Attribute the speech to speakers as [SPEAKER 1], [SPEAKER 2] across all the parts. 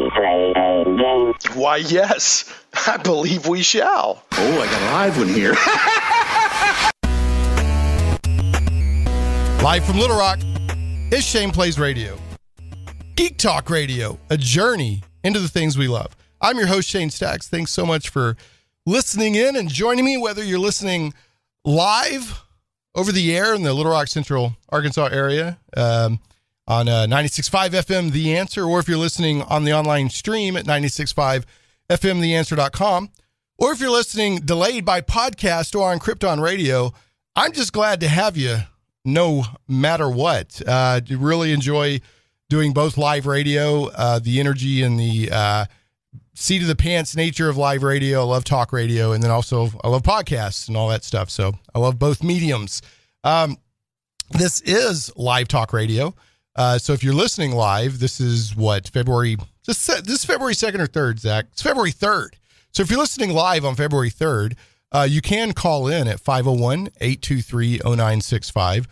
[SPEAKER 1] we play a game?
[SPEAKER 2] Why, yes. I believe we shall.
[SPEAKER 3] Oh, I got a live one here.
[SPEAKER 4] Live from Little Rock is Shane Plays Radio. Geek Talk Radio, a journey into the things we love. I'm your host, Shane Stacks. Thanks so much for listening in and joining me, whether you're listening live over the air in the Little Rock, Central Arkansas area on 96.5 FM The Answer, or if you're listening on the online stream at 96.5fmtheanswer.com, or if you're listening delayed by podcast or on Krypton Radio. I'm just glad to have you no matter what. Really enjoy doing both live radio, the energy and the seat of the pants nature of live radio. I love talk radio, and then also I love podcasts and all that stuff. So I love both mediums. This is live talk radio. So if you're listening live, this is what, February 2nd or 3rd, Zach? It's February 3rd. So if you're listening live on February 3rd, you can call in at 501-823-0965,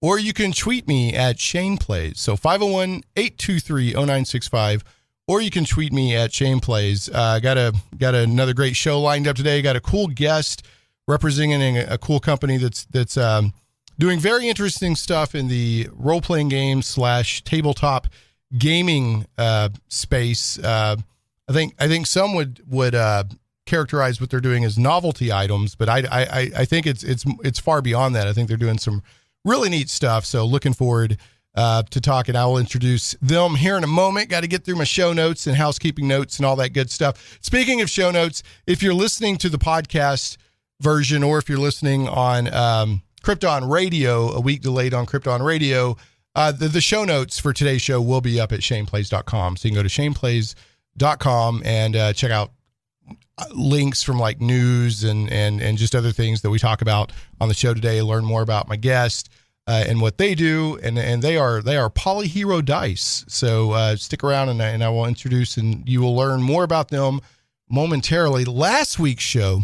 [SPEAKER 4] or you can tweet me at Shane Plays. So 501-823-0965, or you can tweet me at Shane Plays. Got another great show lined up today. Got a cool guest representing a cool company that's doing very interesting stuff in the role-playing game / tabletop gaming space. I think some would characterize what they're doing as novelty items, but I think it's far beyond that. I think they're doing some really neat stuff. So looking forward to talking. I will introduce them here in a moment. Got to get through my show notes and housekeeping notes and all that good stuff. Speaking of show notes, if you're listening to the podcast version, or if you're listening on Krypton Radio, a week delayed on Krypton Radio, the show notes for today's show will be up at shaneplays.com. So you can go to shaneplays.com and check out links from like news and just other things that we talk about on the show today. Learn more about my guest and what they do, and they are PolyHero Dice. So stick around, and I will introduce, and you will learn more about them momentarily. Last week's show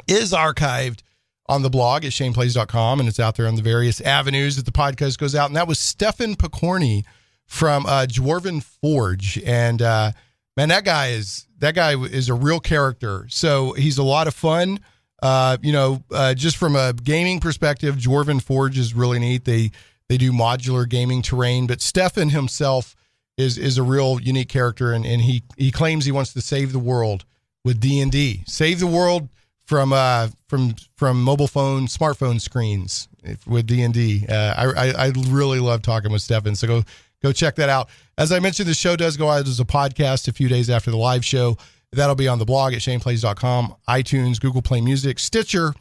[SPEAKER 4] is archived on the blog at shaneplays.com, and it's out there on the various avenues that the podcast goes out. And that was Stefan Picorni from Dwarven Forge, and man, that guy is a real character. So he's a lot of fun. Just from a gaming perspective, Dwarven Forge is really neat. They do modular gaming terrain, but Stefan himself is a real unique character, and he claims he wants to save the world with D&D. Save the world from mobile phone, smartphone screens with D&D. I really love talking with Stefan. So go check that out. As I mentioned, the show does go out as a podcast a few days after the live show. That'll be on the blog at shaneplays.com, iTunes, Google Play Music, Stitcher,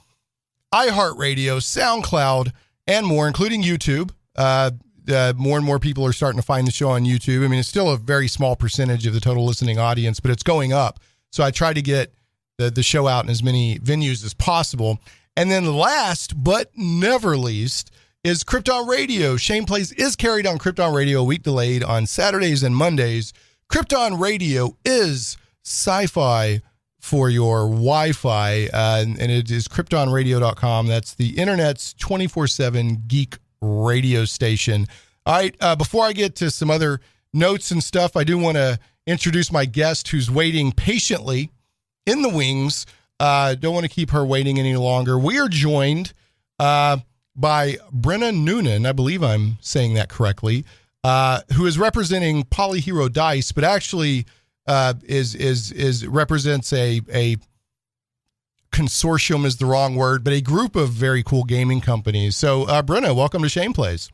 [SPEAKER 4] iHeartRadio, SoundCloud, and more, including YouTube. More and more people are starting to find the show on YouTube. I mean, it's still a very small percentage of the total listening audience, but it's going up. So I try to get the show out in as many venues as possible. And then last but never least is Krypton Radio. Shane Plays is carried on Krypton Radio, a week delayed on Saturdays and Mondays. Krypton Radio is SciFi for your Wi-Fi, and it is kryptonradio.com. That's the internet's 24/7 geek radio station. All right, before I get to some other notes and stuff, I do want to introduce my guest who's waiting patiently in the wings. Don't want to keep her waiting any longer. We are joined by Brenna Noonan, I believe I'm saying that correctly, who is representing PolyHero Dice, but actually represents a consortium is the wrong word, but a group of very cool gaming companies. So, Brenna, welcome to Shane Plays.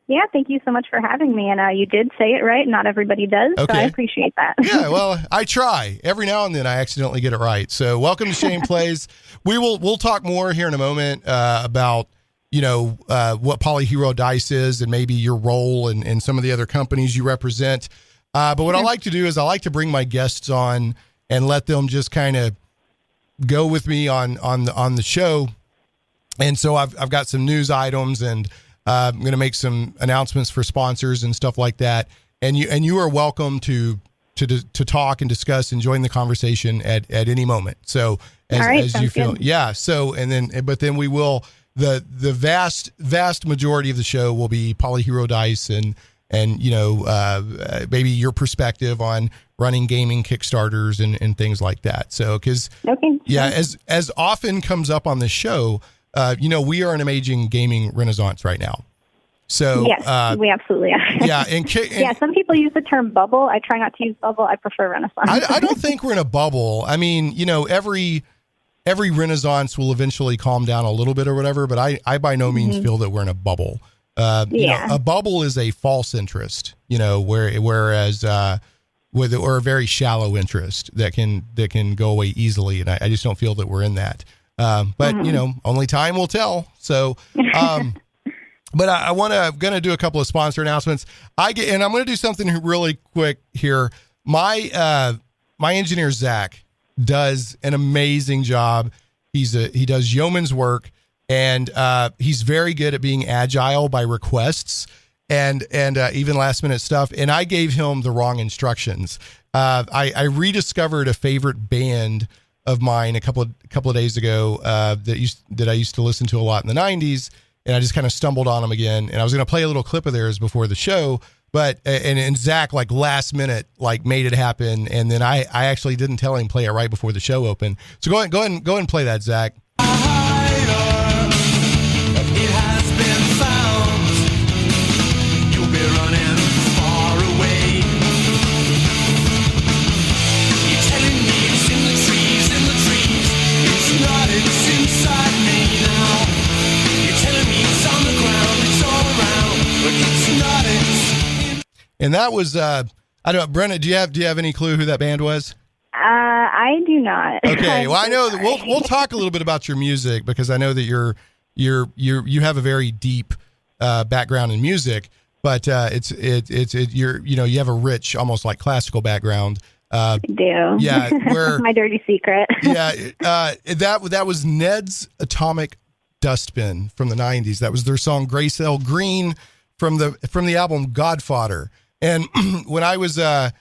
[SPEAKER 5] Yeah, thank you so much for having me. And you did say it right. Not everybody does,
[SPEAKER 4] okay.
[SPEAKER 5] So I appreciate that.
[SPEAKER 4] Yeah, well, I try. Every now and then I accidentally get it right. So welcome to Shane Plays. We'll talk more here in a moment about, what PolyHero Dice is and maybe your role and some of the other companies you represent. But what I like to do is I like to bring my guests on and let them just kind of go with me on the show. And so I've got some news items, and I'm going to make some announcements for sponsors and stuff like that. And you are welcome to talk and discuss and join the conversation at any moment. So as you feel, good. Yeah. So but then we will the vast majority of the show will be PolyHero Dice and and maybe your perspective on running gaming Kickstarters and things like that. So, because as often comes up on the show, we are in an amazing gaming renaissance right now. So
[SPEAKER 5] yes, we absolutely are.
[SPEAKER 4] Yeah,
[SPEAKER 5] some people use the term bubble. I try not to use bubble. I prefer renaissance.
[SPEAKER 4] I don't think we're in a bubble. I mean, every renaissance will eventually calm down a little bit or whatever, but I by no means feel that we're in a bubble. A bubble is a false interest, whereas or a very shallow interest that can go away easily, and I just don't feel that we're in that. But only time will tell. So. But I'm going to do a couple of sponsor announcements. I'm going to do something really quick here. My engineer, Zach, does an amazing job. He does yeoman's work, and he's very good at being agile by requests and even last minute stuff. And I gave him the wrong instructions. I rediscovered a favorite band of mine a couple of days ago that I used to listen to a lot in the 90s. And I just kind of stumbled on them again. And I was going to play a little clip of theirs before the show, but and Zach last minute made it happen. And then I actually didn't tell him play it right before the show opened. So go ahead and play that, Zach.
[SPEAKER 1] It has been found. You'll be running far away. You're telling me it's in the trees. It's not, it's inside me now. It's on the ground, it's all around, but it's not, it's...
[SPEAKER 4] And that was, I don't know, Brenna, do you have any clue who that band was?
[SPEAKER 5] I do not.
[SPEAKER 4] Okay, well, I know that we'll talk a little bit about your music, because I know that you have a very deep background in music, but you have a rich, almost like classical background.
[SPEAKER 5] I do.
[SPEAKER 4] Yeah, where
[SPEAKER 5] my dirty secret.
[SPEAKER 4] Yeah, that was Ned's Atomic Dustbin from the 90s. That was their song Grace L. Green from the album Godfather. And when I was in the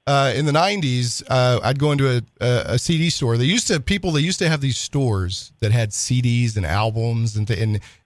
[SPEAKER 4] 90s, I'd go into a CD store. They used to have these stores that had CDs and albums and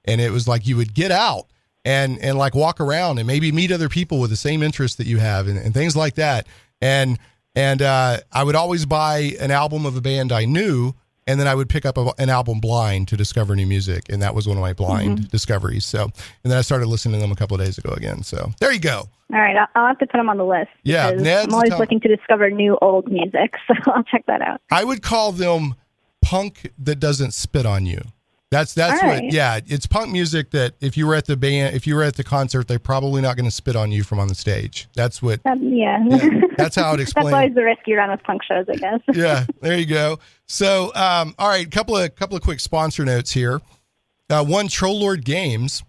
[SPEAKER 4] it was like you would get out and walk around and maybe meet other people with the same interests that you have and things like that. And I would always buy an album of a band I knew, and then I would pick up an album blind to discover new music. And that was one of my blind discoveries. So, and then I started listening to them a couple of days ago again. So there you go.
[SPEAKER 5] All right. I'll have to put them on the list.
[SPEAKER 4] Yeah.
[SPEAKER 5] I'm always looking to discover new old music. So I'll check that out.
[SPEAKER 4] I would call them punk that doesn't spit on you. That's what, right. Yeah. It's punk music that if you were at the concert, they're probably not going to spit on you from on the stage. That's what.
[SPEAKER 5] Yeah.
[SPEAKER 4] That's how I'd explain.
[SPEAKER 5] That's always the risk you run with punk shows, I guess.
[SPEAKER 4] Yeah. There you go. So, all right, couple of quick sponsor notes here. One, Troll Lord Games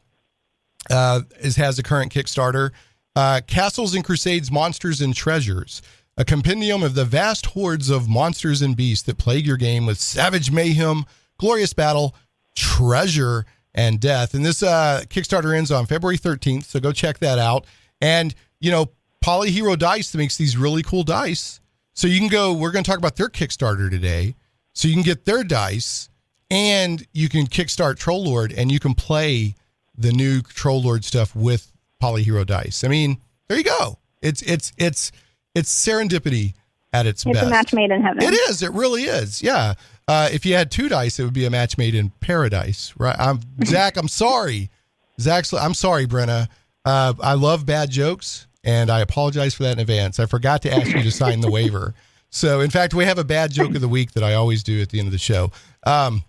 [SPEAKER 4] has a current Kickstarter. Castles and Crusades, Monsters and Treasures, a compendium of the vast hordes of monsters and beasts that plague your game with savage mayhem, glorious battle, treasure, and death. And this Kickstarter ends on February 13th, so go check that out. And, PolyHero Dice makes these really cool dice. So you can go, we're going to talk about their Kickstarter today. So you can get their dice and you can kickstart Troll Lord and you can play the new Troll Lord stuff with PolyHero Dice. I mean, there you go. It's serendipity at its best.
[SPEAKER 5] It's a match made in heaven.
[SPEAKER 4] It is. It really is. Yeah. If you had two dice, it would be a match made in paradise, right? Zach, I'm sorry. I'm sorry, Brenna. I love bad jokes, and I apologize for that in advance. I forgot to ask you to sign the waiver. So, in fact, we have a bad joke of the week that I always do at the end of the show. All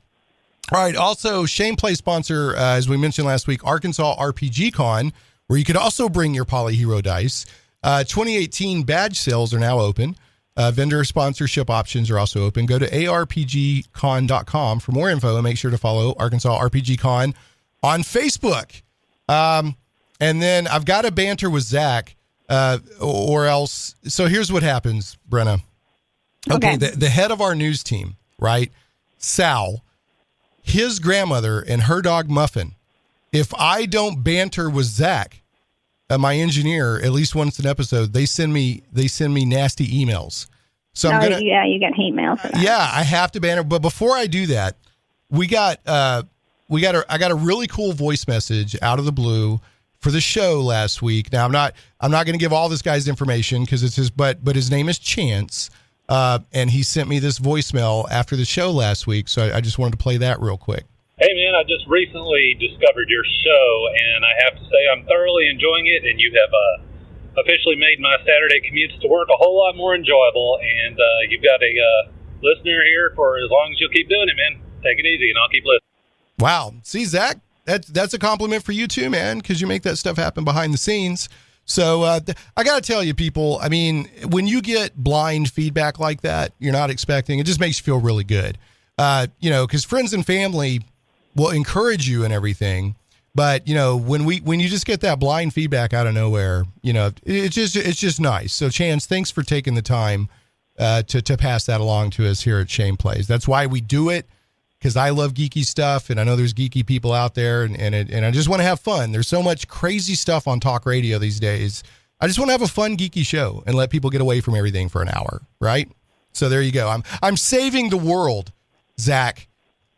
[SPEAKER 4] right. Also, Shane Play sponsor, as we mentioned last week, Arkansas RPG Con, where you could also bring your PolyHero Dice. 2018 badge sales are now open. Vendor sponsorship options are also open. Go to arpgcon.com for more info and make sure to follow Arkansas RPG Con on Facebook. And then I've got to banter with Zach or else. So here's what happens, Brenna. Okay. The head of our news team, right? Sal, his grandmother and her dog Muffin. If I don't banter with Zach, my engineer, at least once an episode, they send me nasty emails. So I'm gonna,
[SPEAKER 5] you get hate mail for that.
[SPEAKER 4] Yeah, I have to banter. But before I do that, I got a really cool voice message out of the blue for the show last week. Now I'm not going to give all this guy's information because it's his, but his name is Chance, and he sent me this voicemail after the show last week. So I just wanted to play that real quick.
[SPEAKER 3] Hey man, I just recently discovered your show, and I have to say I'm thoroughly enjoying it, and you have officially made my Saturday commutes to work a whole lot more enjoyable, and you've got a listener here for as long as you'll keep doing it, man. Take it easy, and I'll keep listening.
[SPEAKER 4] Wow. See, Zach, that's a compliment for you too, man, because you make that stuff happen behind the scenes. So I got to tell you, people, I mean, when you get blind feedback like that, you're not expecting, it just makes you feel really good. Because friends and family will encourage you and everything. But, when you just get that blind feedback out of nowhere, it's just nice. So, Chance, thanks for taking the time to pass that along to us here at Shane Plays. That's why we do it, because I love geeky stuff, and I know there's geeky people out there, and I just want to have fun. There's so much crazy stuff on talk radio these days. I just want to have a fun, geeky show and let people get away from everything for an hour, right? So there you go. I'm saving the world, Zach,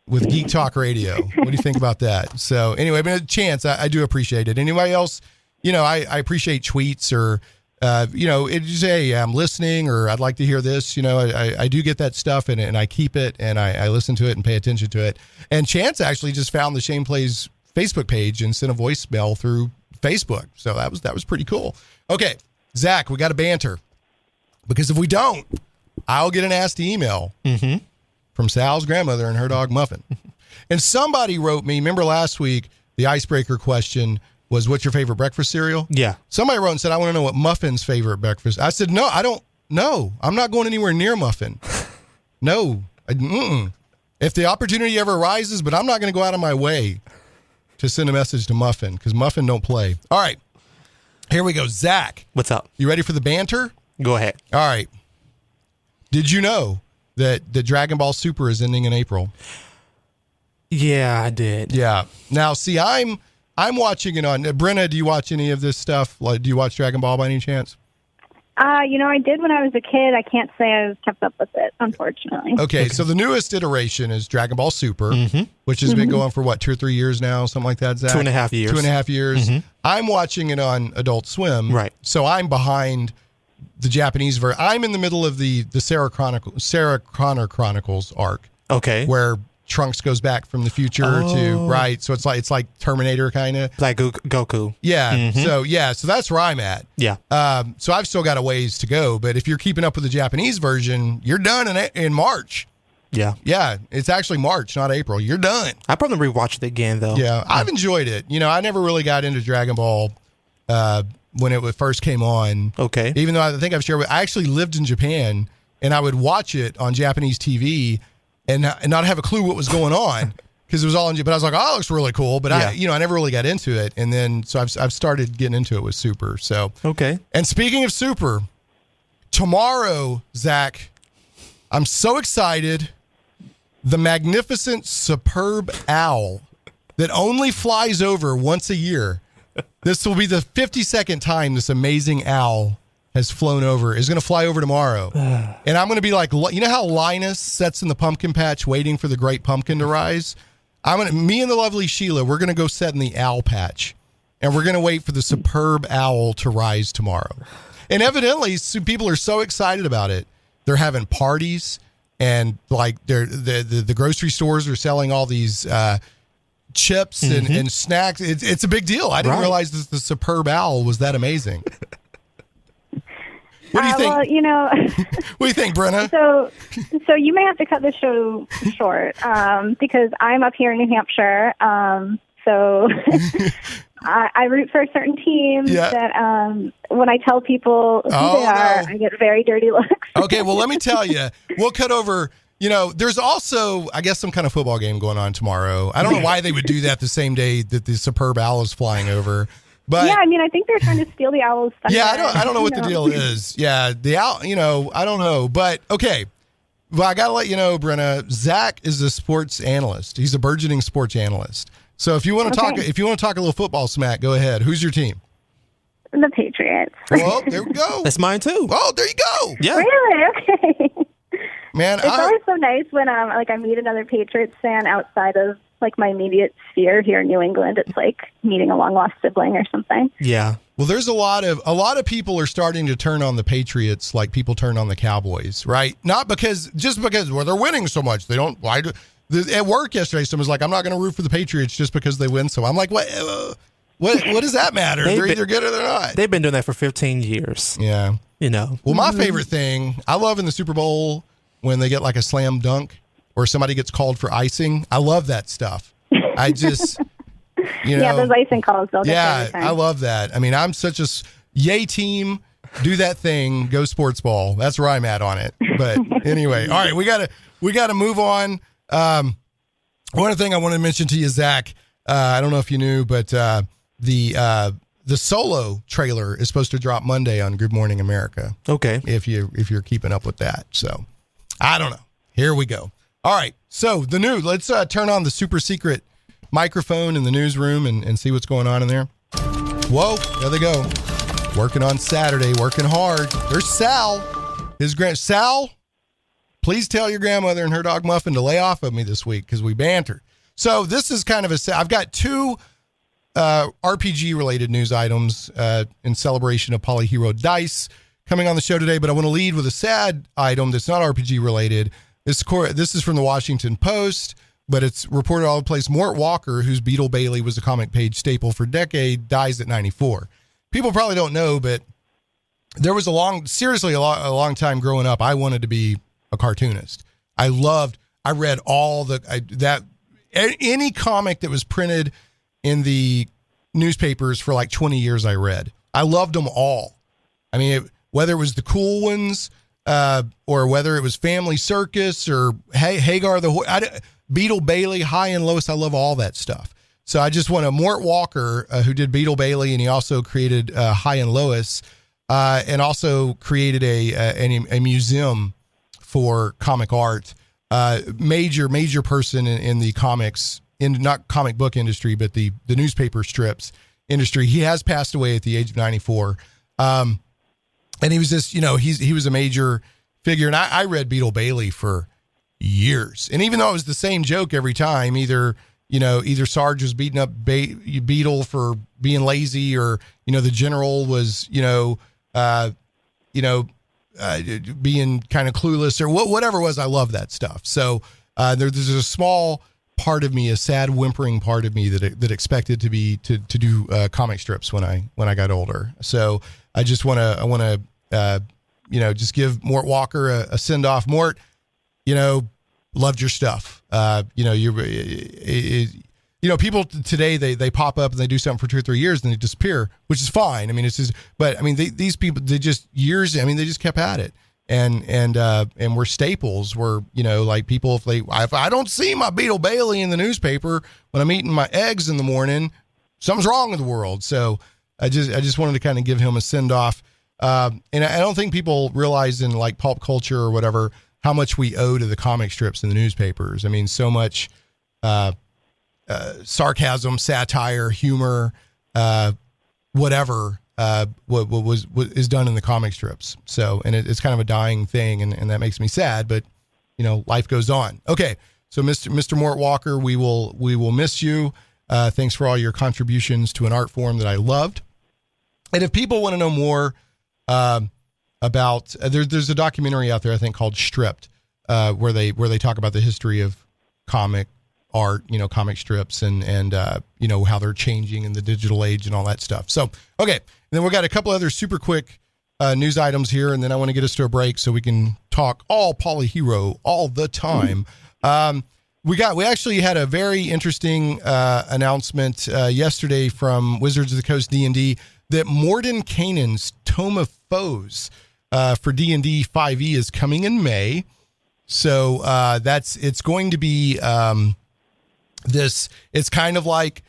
[SPEAKER 4] with Geek Talk Radio. What do you think about that? So anyway, but Chance, I do appreciate it. Anybody else, I appreciate tweets or, it just say, hey, I'm listening, or I'd like to hear this. I do get that stuff, and I keep it, and I listen to it and pay attention to it. And Chance actually just found the Shane Plays Facebook page and sent a voicemail through Facebook. So that was pretty cool. Okay, Zach, we got to banter, because if we don't, I'll get a nasty email. Mm-hmm. From Sal's grandmother and her dog Muffin. And somebody wrote me, remember last week, the icebreaker question was, what's your favorite breakfast cereal?
[SPEAKER 6] Yeah.
[SPEAKER 4] Somebody wrote and said, I want to know what Muffin's favorite breakfast. I said, no, I don't know. I'm not going anywhere near Muffin. No. If the opportunity ever arises, but I'm not going to go out of my way to send a message to Muffin, because Muffin don't play. All right. Here we go. Zach.
[SPEAKER 6] What's up?
[SPEAKER 4] You ready for the banter?
[SPEAKER 6] Go ahead.
[SPEAKER 4] All right. Did you know that the Dragon Ball Super is ending in April?
[SPEAKER 6] Yeah, I did.
[SPEAKER 4] Yeah. Now, see, I'm watching it on. Brenna, do you watch any of this stuff? Like, do you watch Dragon Ball by any chance?
[SPEAKER 5] I did when I was a kid. I can't say I've kept up with it, unfortunately.
[SPEAKER 4] Okay, so the newest iteration is Dragon Ball Super, which has been going for, 2 or 3 years now, something like that, Zach?
[SPEAKER 6] 2.5 years.
[SPEAKER 4] 2.5 years. I'm watching it on Adult Swim.
[SPEAKER 6] Right.
[SPEAKER 4] So I'm behind the Japanese version. I'm in the middle of the Sarah Connor Chronicles arc.
[SPEAKER 6] Okay.
[SPEAKER 4] Where Trunks goes back from the future to right. So it's like Terminator kind of.
[SPEAKER 6] Like Goku.
[SPEAKER 4] Yeah. So that's where I'm at.
[SPEAKER 6] Yeah.
[SPEAKER 4] So I've still got a ways to go, but if you're keeping up with the Japanese version, you're done in March.
[SPEAKER 6] Yeah.
[SPEAKER 4] Yeah. It's actually March, not April. You're done.
[SPEAKER 6] I probably rewatched it again though.
[SPEAKER 4] Yeah. I've enjoyed it. I never really got into Dragon Ball when it first came on.
[SPEAKER 6] Okay.
[SPEAKER 4] Even though I think I've shared, I actually lived in Japan, and I would watch it on Japanese TV and not have a clue what was going on because it was all in Japan. But I was like, oh, it looks really cool. But I never really got into it. And then, so I've started getting into it with Super. So,
[SPEAKER 6] okay.
[SPEAKER 4] And speaking of Super, tomorrow, Zach, I'm so excited. The magnificent, superb owl that only flies over once a year. This will be the 52nd time this amazing owl has flown over, is going to fly over tomorrow. And I'm going to be like, you know how Linus sits in the pumpkin patch waiting for the great pumpkin to rise? Me and the lovely Sheila, we're going to go sit in the owl patch, and we're going to wait for the superb owl to rise tomorrow. And evidently, people are so excited about it. They're having parties, and like the grocery stores are selling all these chips and snacks. It's a big deal. I didn't realize the superb owl was that amazing. What do you think?
[SPEAKER 5] Well,
[SPEAKER 4] what do you think, Brenna?
[SPEAKER 5] So you may have to cut this show short because I'm up here in New Hampshire. So I root for a certain team that when I tell people who they are, I get very dirty looks.
[SPEAKER 4] Okay, well, let me tell you. We'll cut over. There's also, I guess, some kind of football game going on tomorrow. I don't know why they would do that the same day that the superb owl is flying over. But
[SPEAKER 5] yeah, I think they're trying to steal the owl's thunder.
[SPEAKER 4] Yeah, I don't know what the deal is. Yeah, the owl, I don't know. But okay, well, I gotta let you know, Brenna, Zach is a sports analyst. He's a burgeoning sports analyst. So if you want to talk a little football smack, go ahead. Who's your team?
[SPEAKER 5] The Patriots.
[SPEAKER 4] Well, there we go.
[SPEAKER 6] That's mine too.
[SPEAKER 4] Oh, there you go.
[SPEAKER 6] Yeah.
[SPEAKER 5] Really? Okay.
[SPEAKER 4] Man,
[SPEAKER 5] it's always so nice when I meet another Patriots fan outside of like my immediate sphere here in New England. It's like meeting a long lost sibling or something.
[SPEAKER 6] Yeah.
[SPEAKER 4] Well, there's a lot of people are starting to turn on the Patriots like people turn on the Cowboys, right? Not because well, they're winning so much. They don't. Why do at work yesterday? Someone was like, "I'm not going to root for the Patriots just because they win." So I'm like, "What? What does that matter? They're either good or they're not."
[SPEAKER 6] They've been doing that for 15 years.
[SPEAKER 4] Yeah.
[SPEAKER 6] You know.
[SPEAKER 4] Well, my favorite thing I love in the Super Bowl when they get like a slam dunk or somebody gets called for icing. I love that stuff. I just.
[SPEAKER 5] Yeah, those icing calls.
[SPEAKER 4] Yeah, I love that. I mean, I'm such a yay team. Do that thing. Go sports ball. That's where I'm at on it. But anyway, all right, we gotta move on. One thing I want to mention to you, Zach. I don't know if you knew, but the Solo trailer is supposed to drop Monday on Good Morning America.
[SPEAKER 6] Okay.
[SPEAKER 4] If you're keeping up with that, so I don't know. Here we go. All right. So the news. Let's turn on the super secret microphone in the newsroom and see what's going on in there. Whoa, there they go. Working on Saturday, working hard. There's Sal. Sal, please tell your grandmother and her dog Muffin to lay off of me this week because we bantered. So this is kind of I've got two RPG related news items in celebration of PolyHero Dice coming on the show today, but I want to lead with a sad item that's not RPG related. This is from the Washington Post. But it's reported all over the place. Mort Walker, whose Beetle Bailey was a comic page staple for a decade, dies at 94. People probably don't know, but there was a long time growing up, I wanted to be a cartoonist. I read all any comic that was printed in the newspapers for like 20 years I read. I loved them all. I mean, whether it was the cool ones or whether it was Family Circus or Hagar the Horse, Beetle Bailey, High and Lois, I love all that stuff. So I just want to, Mort Walker, who did Beetle Bailey, and he also created High and Lois, and also created a museum for comic art. Major person in the comics, not comic book industry, but the newspaper strips industry. He has passed away at the age of 94. And he was just, he was a major figure. And I read Beetle Bailey for years. And even though it was the same joke every time, either Sarge was beating up Beetle for being lazy, or, the general was, being kind of clueless, or whatever it was. I love that stuff. So there's a small part of me, a sad whimpering part of me that expected to do comic strips when I got older. So I just want to just give Mort Walker a send off. Mort, loved your stuff. People today, they pop up and they do something for 2 or 3 years and they disappear, which is fine. I mean, these people, they just they just kept at it. And were staples, were, like people, if I don't see my Beetle Bailey in the newspaper when I'm eating my eggs in the morning, something's wrong with the world. So I just wanted to kind of give him a send off. And I don't think people realize in like pulp culture or whatever, how much we owe to the comic strips in the newspapers. I mean, so much, sarcasm, satire, humor, whatever, what is done in the comic strips. So, and it's kind of a dying thing, and that makes me sad, but life goes on. Okay. So Mr. Mort Walker, we will miss you. Thanks for all your contributions to an art form that I loved. And if people want to know more, about there's a documentary out there I think called Stripped, where they talk about the history of comic art, comic strips and how they're changing in the digital age and all that stuff. So okay, and then we've got a couple other super quick news items here, and then I want to get us to a break so we can talk all PolyHero all the time. We actually had a very interesting announcement yesterday from Wizards of the Coast D&D that Mordenkainen's Tome of Foes for D&D 5e is coming in May. So it's going to be it's kind of like,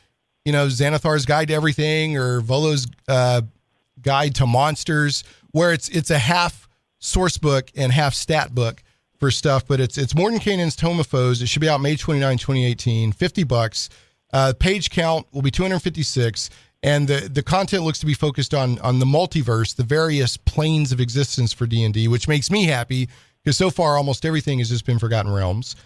[SPEAKER 4] Xanathar's Guide to Everything or Volo's Guide to Monsters, where it's a half source book and half stat book for stuff, but it's Mordenkainen's Tome of Foes. It should be out May 29, 2018, $50. Page count will be 256. And the content looks to be focused on the multiverse, the various planes of existence for D&D, which makes me happy because so far almost everything has just been Forgotten Realms.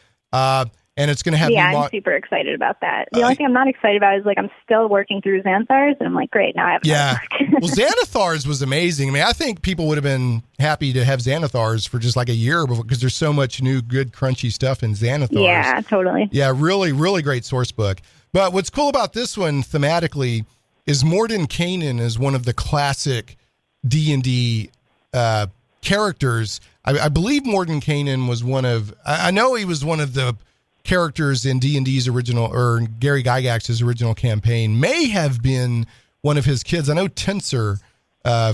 [SPEAKER 4] and it's going to have
[SPEAKER 5] I'm super excited about that. The only thing I'm not excited about is like I'm still working through Xanthars, and I'm like, great, now I have
[SPEAKER 4] Well, Xanathars was amazing. I mean, I think people would have been happy to have Xanathars for just like a year because there's so much new, good, crunchy stuff in Xanathars.
[SPEAKER 5] Yeah, totally.
[SPEAKER 4] Yeah, really, really great source book. But what's cool about this one thematically is Mordenkainen is one of the classic D&D characters. I believe Mordenkainen was one of, I know he was one of the characters in D&D's original, or Gary Gygax's original campaign, may have been one of his kids. I know Tensor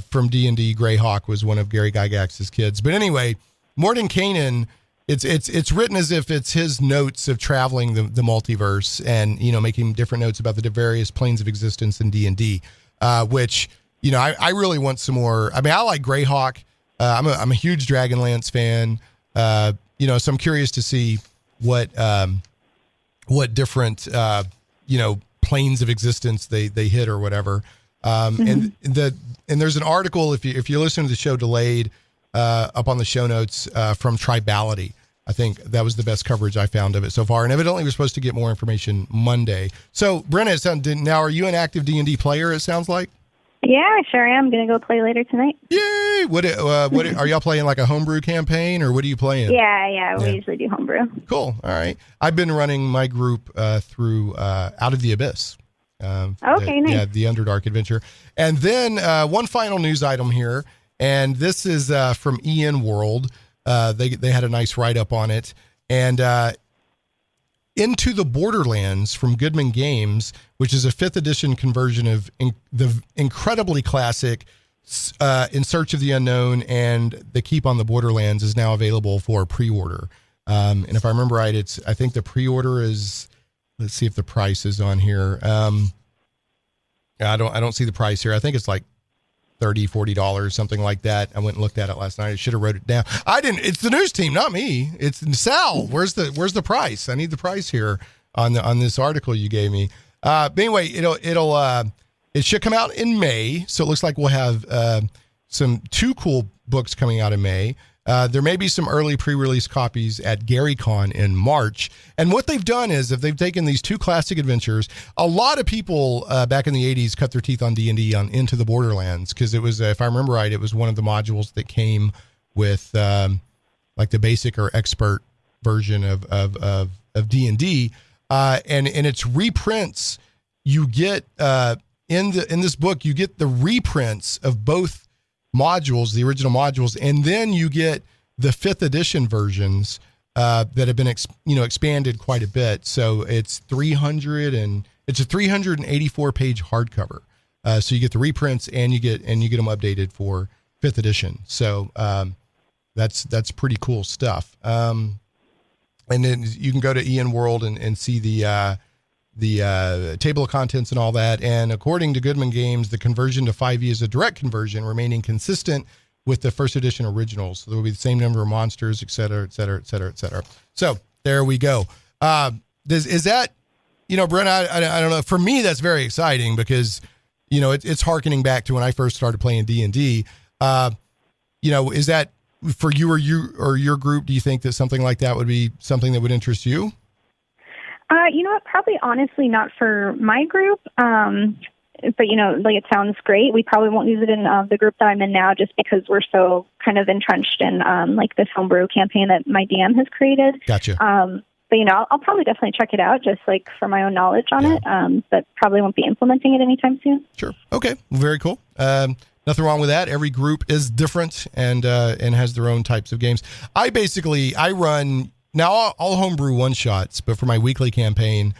[SPEAKER 4] from D&D Greyhawk was one of Gary Gygax's kids. But anyway, Mordenkainen, it's written as if it's his notes of traveling the multiverse and, you know, making different notes about the various planes of existence in D&D, which, you know, I really want some more. I mean, I like Greyhawk. I'm a huge Dragonlance fan. You know, so I'm curious to see what different, you know, planes of existence they hit or whatever. And there's an article, if you listen to the show delayed, up on the show notes, from Tribality. I think that was the best coverage I found of it so far. And evidently we're supposed to get more information Monday. So Brenna, now are you an active D&D player, it sounds like?
[SPEAKER 5] Yeah, I sure am. I'm going to go play later tonight.
[SPEAKER 4] Yay! What are y'all playing, like a homebrew campaign, or what are you playing?
[SPEAKER 5] Yeah. We usually do homebrew.
[SPEAKER 4] Cool. All right. I've been running my group through Out of the Abyss.
[SPEAKER 5] Nice.
[SPEAKER 4] Yeah, the Underdark adventure. And then one final news item here, and this is from Ian World. They had a nice write-up on it. And Into the Borderlands from Goodman Games, which is a 5th edition conversion of the incredibly classic In Search of the Unknown and The Keep on the Borderlands, is now available for pre-order. And if I remember right, I think the pre-order is, let's see if the price is on here. I don't see the price here. I think it's like $30-$40, something like that. I went and looked at it last night. I should have wrote it down. I didn't. It's the news team, not me. It's Sal. Where's the price? I need the price here on this article you gave me. But anyway, it should come out in May. So it looks like we'll have two cool books coming out in May. There may be some early pre-release copies at GaryCon in March. And what they've done is, if they've taken these two classic adventures, a lot of people back in the 80s cut their teeth on D&D on Into the Borderlands, because it was, if I remember right, it was one of the modules that came with like the basic or expert version of D&D. And its reprints, you get in this book, you get the reprints of both modules, the original modules, and then you get the 5th edition versions that have been expanded quite a bit. So it's a 384 page hardcover. So you get the reprints and you get them updated for 5th edition. So that's pretty cool stuff. And then you can go to Ian World and see the table of contents and all that. And according to Goodman Games, the conversion to 5e is a direct conversion, remaining consistent with the 1st edition originals. So there will be the same number of monsters, et cetera, et cetera, et cetera, et cetera. So there we go. Is that, Brent, I don't know. For me, that's very exciting because, it's hearkening back to when I first started playing D&D. Is that for you or your group? Do you think that something like that would be something that would interest you?
[SPEAKER 5] You know what? Probably honestly not for my group. But, it sounds great. We probably won't use it in the group that I'm in now just because we're so kind of entrenched in this homebrew campaign that my DM has created.
[SPEAKER 4] Gotcha.
[SPEAKER 5] But, I'll probably definitely check it out just for my own knowledge on it. But probably won't be implementing it anytime soon. Sure.
[SPEAKER 4] Okay. Very cool. Nothing wrong with that. Every group is different and has their own types of games. I run. Now, I'll homebrew one-shots, but for my weekly campaign,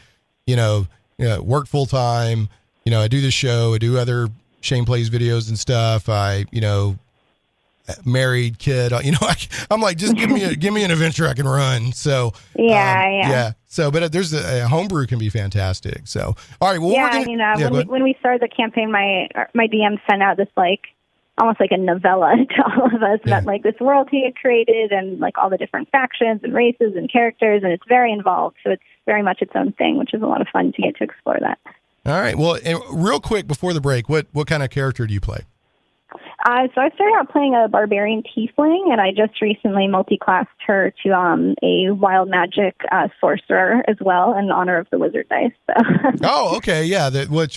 [SPEAKER 4] work full-time, I do this show, I do other Shane Plays videos and stuff, married, kid, I'm like, just give me an adventure I can run. So, yeah. So, but there's a homebrew can be fantastic. So, all right, well,
[SPEAKER 5] when we started the campaign, my DM sent out this, almost like a novella to all of us about this world he had created and all the different factions and races and characters, and it's very involved. So it's very much its own thing, which is a lot of fun to get to explore that.
[SPEAKER 4] All right. Well, and real quick before the break, what kind of character do you play?
[SPEAKER 5] So I started out playing a barbarian tiefling, and I just recently multi-classed her to a wild magic sorcerer as well in honor of the wizard dice. So.
[SPEAKER 4] Oh, okay, yeah. We'll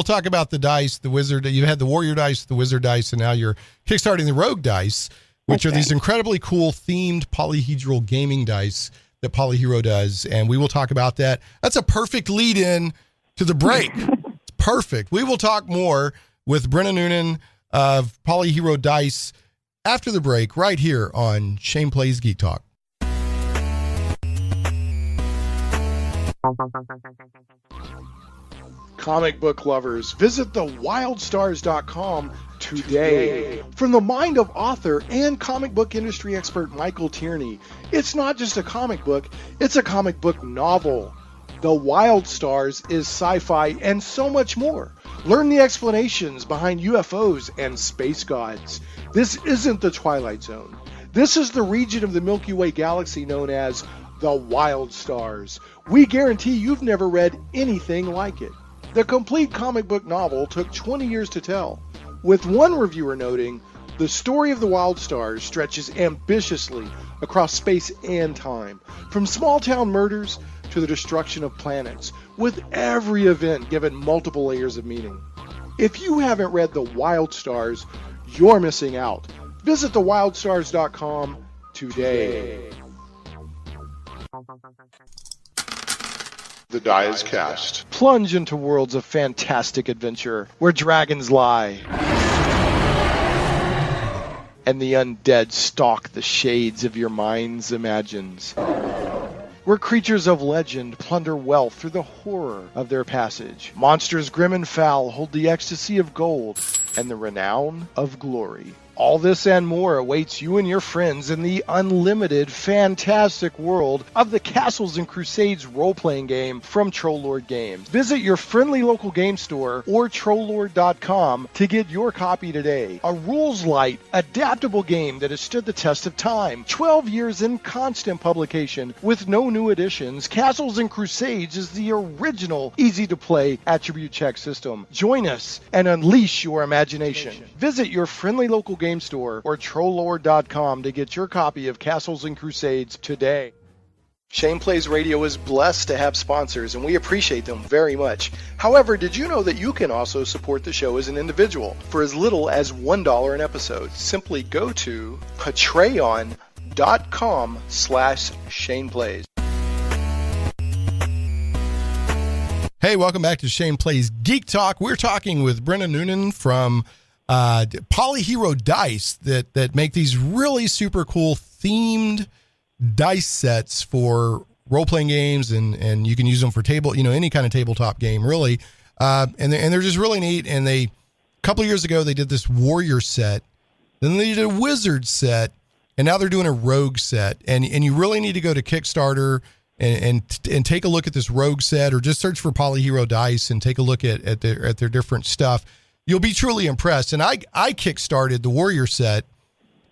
[SPEAKER 4] talk about the dice, the wizard. You had the warrior dice, the wizard dice, and now you're kickstarting the rogue dice, which are these incredibly cool themed polyhedral gaming dice that PolyHero does, and we will talk about that. That's a perfect lead-in to the break. It's perfect. We will talk more with Brenna Noonan of PolyHero Dice after the break, right here on Shane Plays Geek Talk.
[SPEAKER 2] Comic book lovers, visit thewildstars.com today. From the mind of author and comic book industry expert Michael Tierney, it's not just a comic book, it's a comic book novel. The Wild Stars is sci-fi and so much more. Learn the explanations behind UFOs and space gods. This isn't the Twilight Zone. This is the region of the Milky Way galaxy known as the Wild Stars. We guarantee you've never read anything like it. The complete comic book novel took 20 years to tell, with one reviewer noting, the story of the Wild Stars stretches ambitiously across space and time, from small-town murders to the destruction of planets, with every event given multiple layers of meaning. If you haven't read The Wild Stars, you're missing out. Visit thewildstars.com today.
[SPEAKER 7] The die is cast.
[SPEAKER 2] Plunge into worlds of fantastic adventure where dragons lie and the undead stalk the shades of your mind's imagines. Where creatures of legend plunder wealth through the horror of their passage. Monsters grim and foul hold the ecstasy of gold and the renown of glory. All this and more awaits you and your friends in the unlimited, fantastic world of the Castles and Crusades role-playing game from Trollord Games. Visit your friendly local game store or Trollord.com to get your copy today. A rules-light, adaptable game that has stood the test of time. 12 years in constant publication with no new additions. Castles and Crusades is the original, easy-to-play attribute check system. Join us and unleash your imagination. Visit your friendly local game store or Trollord.com to get your copy of Castles and Crusades today.
[SPEAKER 8] Shane Plays Radio is blessed to have sponsors, and we appreciate them very much. However, did you know that you can also support the show as an individual for as little as $1 an episode? Simply go to patreon.com/Shane Plays.
[SPEAKER 4] Hey, welcome back to Shane Plays Geek Talk. We're talking with Brenna Noonan from PolyHero Dice that make these really super cool themed dice sets for role-playing games, and you can use them for any kind of tabletop game, really. And they're just really neat. And a couple of years ago, they did this warrior set. Then they did a wizard set, and now they're doing a rogue set. And you really need to go to Kickstarter and take a look at this rogue set, or just search for PolyHero Dice and take a look at their different stuff. You'll be truly impressed. And I kickstarted the warrior set,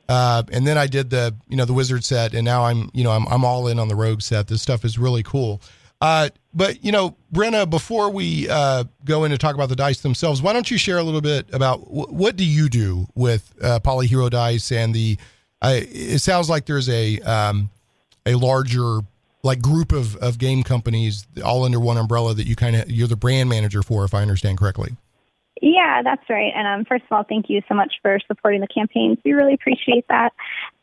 [SPEAKER 4] and then I did the wizard set, and now I'm all in on the rogue set. This stuff is really cool. But Brenna, before we go in to talk about the dice themselves, why don't you share a little bit about what do you do with PolyHero Dice and it sounds like there's a larger group of game companies all under one umbrella that you're the brand manager for, if I understand correctly.
[SPEAKER 5] Yeah, that's right. And first of all, thank you so much for supporting the campaigns. We really appreciate that.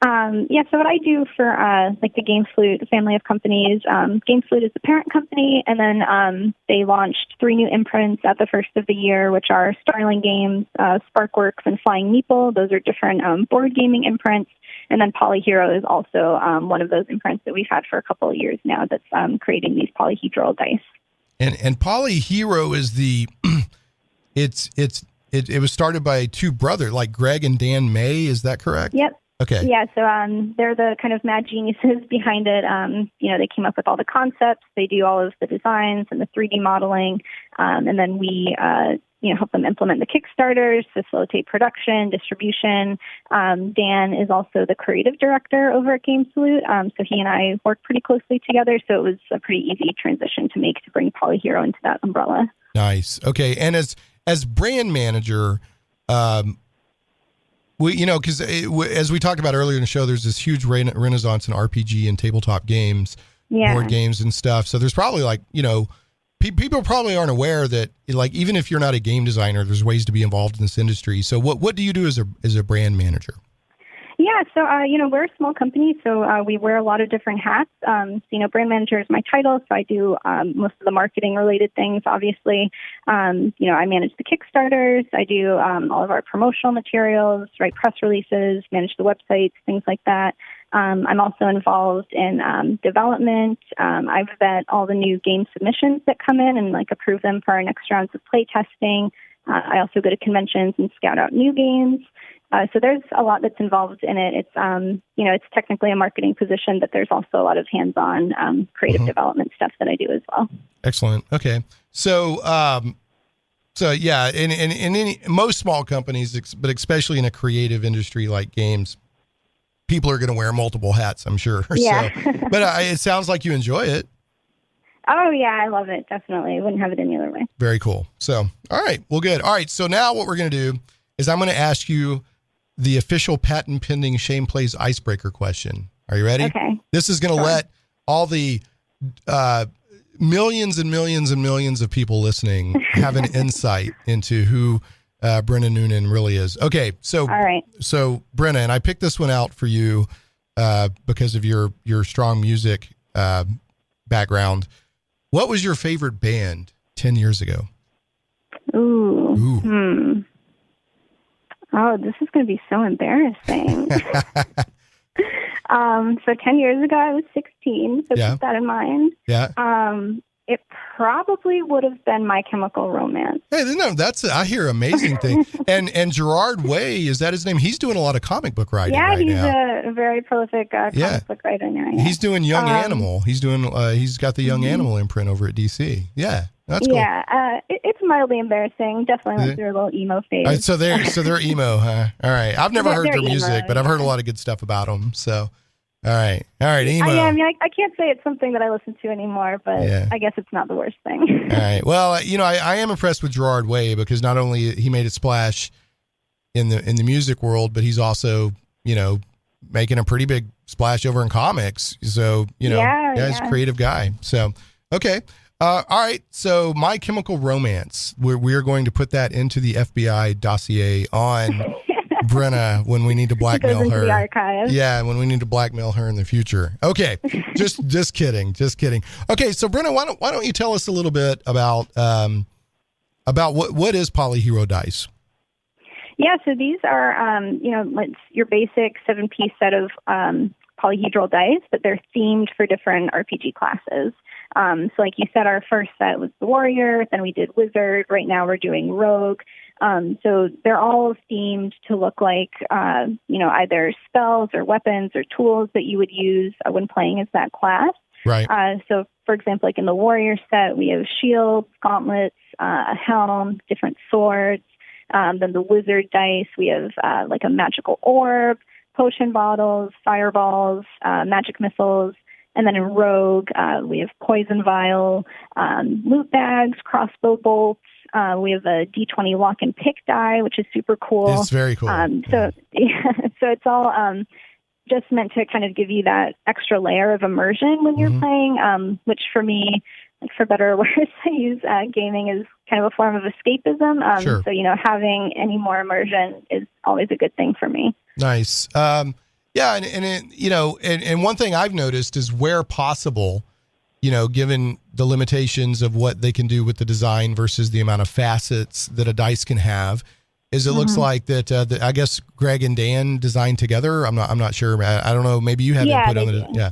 [SPEAKER 5] So what I do for the Game Flute family of companies, Game Flute is the parent company, and then they launched 3 new imprints at the first of the year, which are Starling Games, Sparkworks, and Flying Meeple. Those are different board gaming imprints. And then PolyHero is also one of those imprints that we've had for a couple of years now that's creating these polyhedral dice.
[SPEAKER 4] And PolyHero is the... It was started by 2 brothers, like Greg and Dan May. Is that correct?
[SPEAKER 5] Yep.
[SPEAKER 4] Okay.
[SPEAKER 5] Yeah. So they're the kind of mad geniuses behind it. They came up with all the concepts. They do all of the designs and the 3D modeling, and then we help them implement the Kickstarters, facilitate production, distribution. Dan is also the creative director over at Game Flute, so he and I work pretty closely together. So it was a pretty easy transition to make to bring PolyHero into that umbrella.
[SPEAKER 4] Nice. Okay. And as brand manager, Because as we talked about earlier in the show, there's this huge renaissance in RPG and tabletop games, board games and stuff. So there's probably people probably aren't aware that even if you're not a game designer, there's ways to be involved in this industry. So what do you do as a brand manager?
[SPEAKER 5] Yeah, so, we're a small company, so we wear a lot of different hats. Brand manager is my title, so I do most of the marketing-related things, obviously. I manage the Kickstarters. I do all of our promotional materials, write press releases, manage the websites, things like that. I'm also involved in development. I vet all the new game submissions that come in and, approve them for our next rounds of play testing. I also go to conventions and scout out new games. So there's a lot that's involved in it. It's, it's technically a marketing position, but there's also a lot of hands-on creative development stuff that I do as well.
[SPEAKER 4] Excellent. Okay. So, yeah, in most small companies, but especially in a creative industry like games, people are going to wear multiple hats, I'm sure.
[SPEAKER 5] Yeah.
[SPEAKER 4] So, but it sounds like you enjoy it.
[SPEAKER 5] Oh, yeah, I love it. Definitely. I wouldn't have it any other way.
[SPEAKER 4] Very cool. So, all right. Well, good. All right. So now what we're going to do is I'm going to ask you the official patent pending Shame Plays icebreaker question. Are you ready?
[SPEAKER 5] Okay.
[SPEAKER 4] This is going to let all the millions and millions and millions of people listening have an insight into who Brenna Noonan really is. Okay. So,
[SPEAKER 5] all right.
[SPEAKER 4] So Brenna, and I picked this one out for you because of your strong music background. What was your favorite band 10 years ago?
[SPEAKER 5] Ooh. Oh, this is going to be so embarrassing. So 10 years ago, I was 16, so keep that in mind.
[SPEAKER 4] Yeah.
[SPEAKER 5] It probably would have been My Chemical Romance.
[SPEAKER 4] Hey, no, I hear amazing thing. And Gerard Way, is that his name? He's doing a lot of comic book writing right now.
[SPEAKER 5] Yeah, he's a very prolific comic book writer now. Yeah.
[SPEAKER 4] He's doing Young Animal. He's got the Young Animal imprint over at DC. Yeah, that's cool.
[SPEAKER 5] Yeah, it's mildly embarrassing. Definitely went through a little emo phase.
[SPEAKER 4] So they're emo, huh? All right. I've never heard their music, but I've heard a lot of good stuff about them. So, all right, emo.
[SPEAKER 5] I can't say it's something that I listen to anymore, but I guess it's not the worst thing.
[SPEAKER 4] All right. Well, I am impressed with Gerard Way because not only he made a splash in the music world, but he's also, making a pretty big splash over in comics. So, he's a creative guy. So, okay. All right. So My Chemical Romance, we're going to put that into the FBI dossier on Brenna when we need to blackmail her.
[SPEAKER 5] The archive.
[SPEAKER 4] Yeah, when we need to blackmail her in the future. Okay, just kidding. Okay, so Brenna, why don't you tell us a little bit about what is PolyHero Dice?
[SPEAKER 5] Yeah, so these are your basic 7-piece set of polyhedral dice, but they're themed for different RPG classes. So like you said, our first set was the warrior, then we did wizard. Right now we're doing rogue. So they're all themed to look like, either spells or weapons or tools that you would use when playing as that class.
[SPEAKER 4] Right.
[SPEAKER 5] So, for example, like in the warrior set, we have shields, gauntlets, a helm, different swords. Then the wizard dice, we have like a magical orb, potion bottles, fireballs, magic missiles. And then in rogue, we have poison vial, loot bags, crossbow bolts. We have a D20 lock and pick die, which is super cool.
[SPEAKER 4] It's very cool.
[SPEAKER 5] So it's all just meant to kind of give you that extra layer of immersion when you're playing, which for me, like for better or worse, I use gaming as kind of a form of escapism.
[SPEAKER 4] Sure.
[SPEAKER 5] So, having any more immersion is always a good thing for me.
[SPEAKER 4] Nice. Yeah, and one thing I've noticed is where possible, given the limitations of what they can do with the design versus the amount of facets that a dice can have, is it looks like that. I guess Greg and Dan designed together. I'm not sure. I don't know. Maybe you have input on it. Yeah.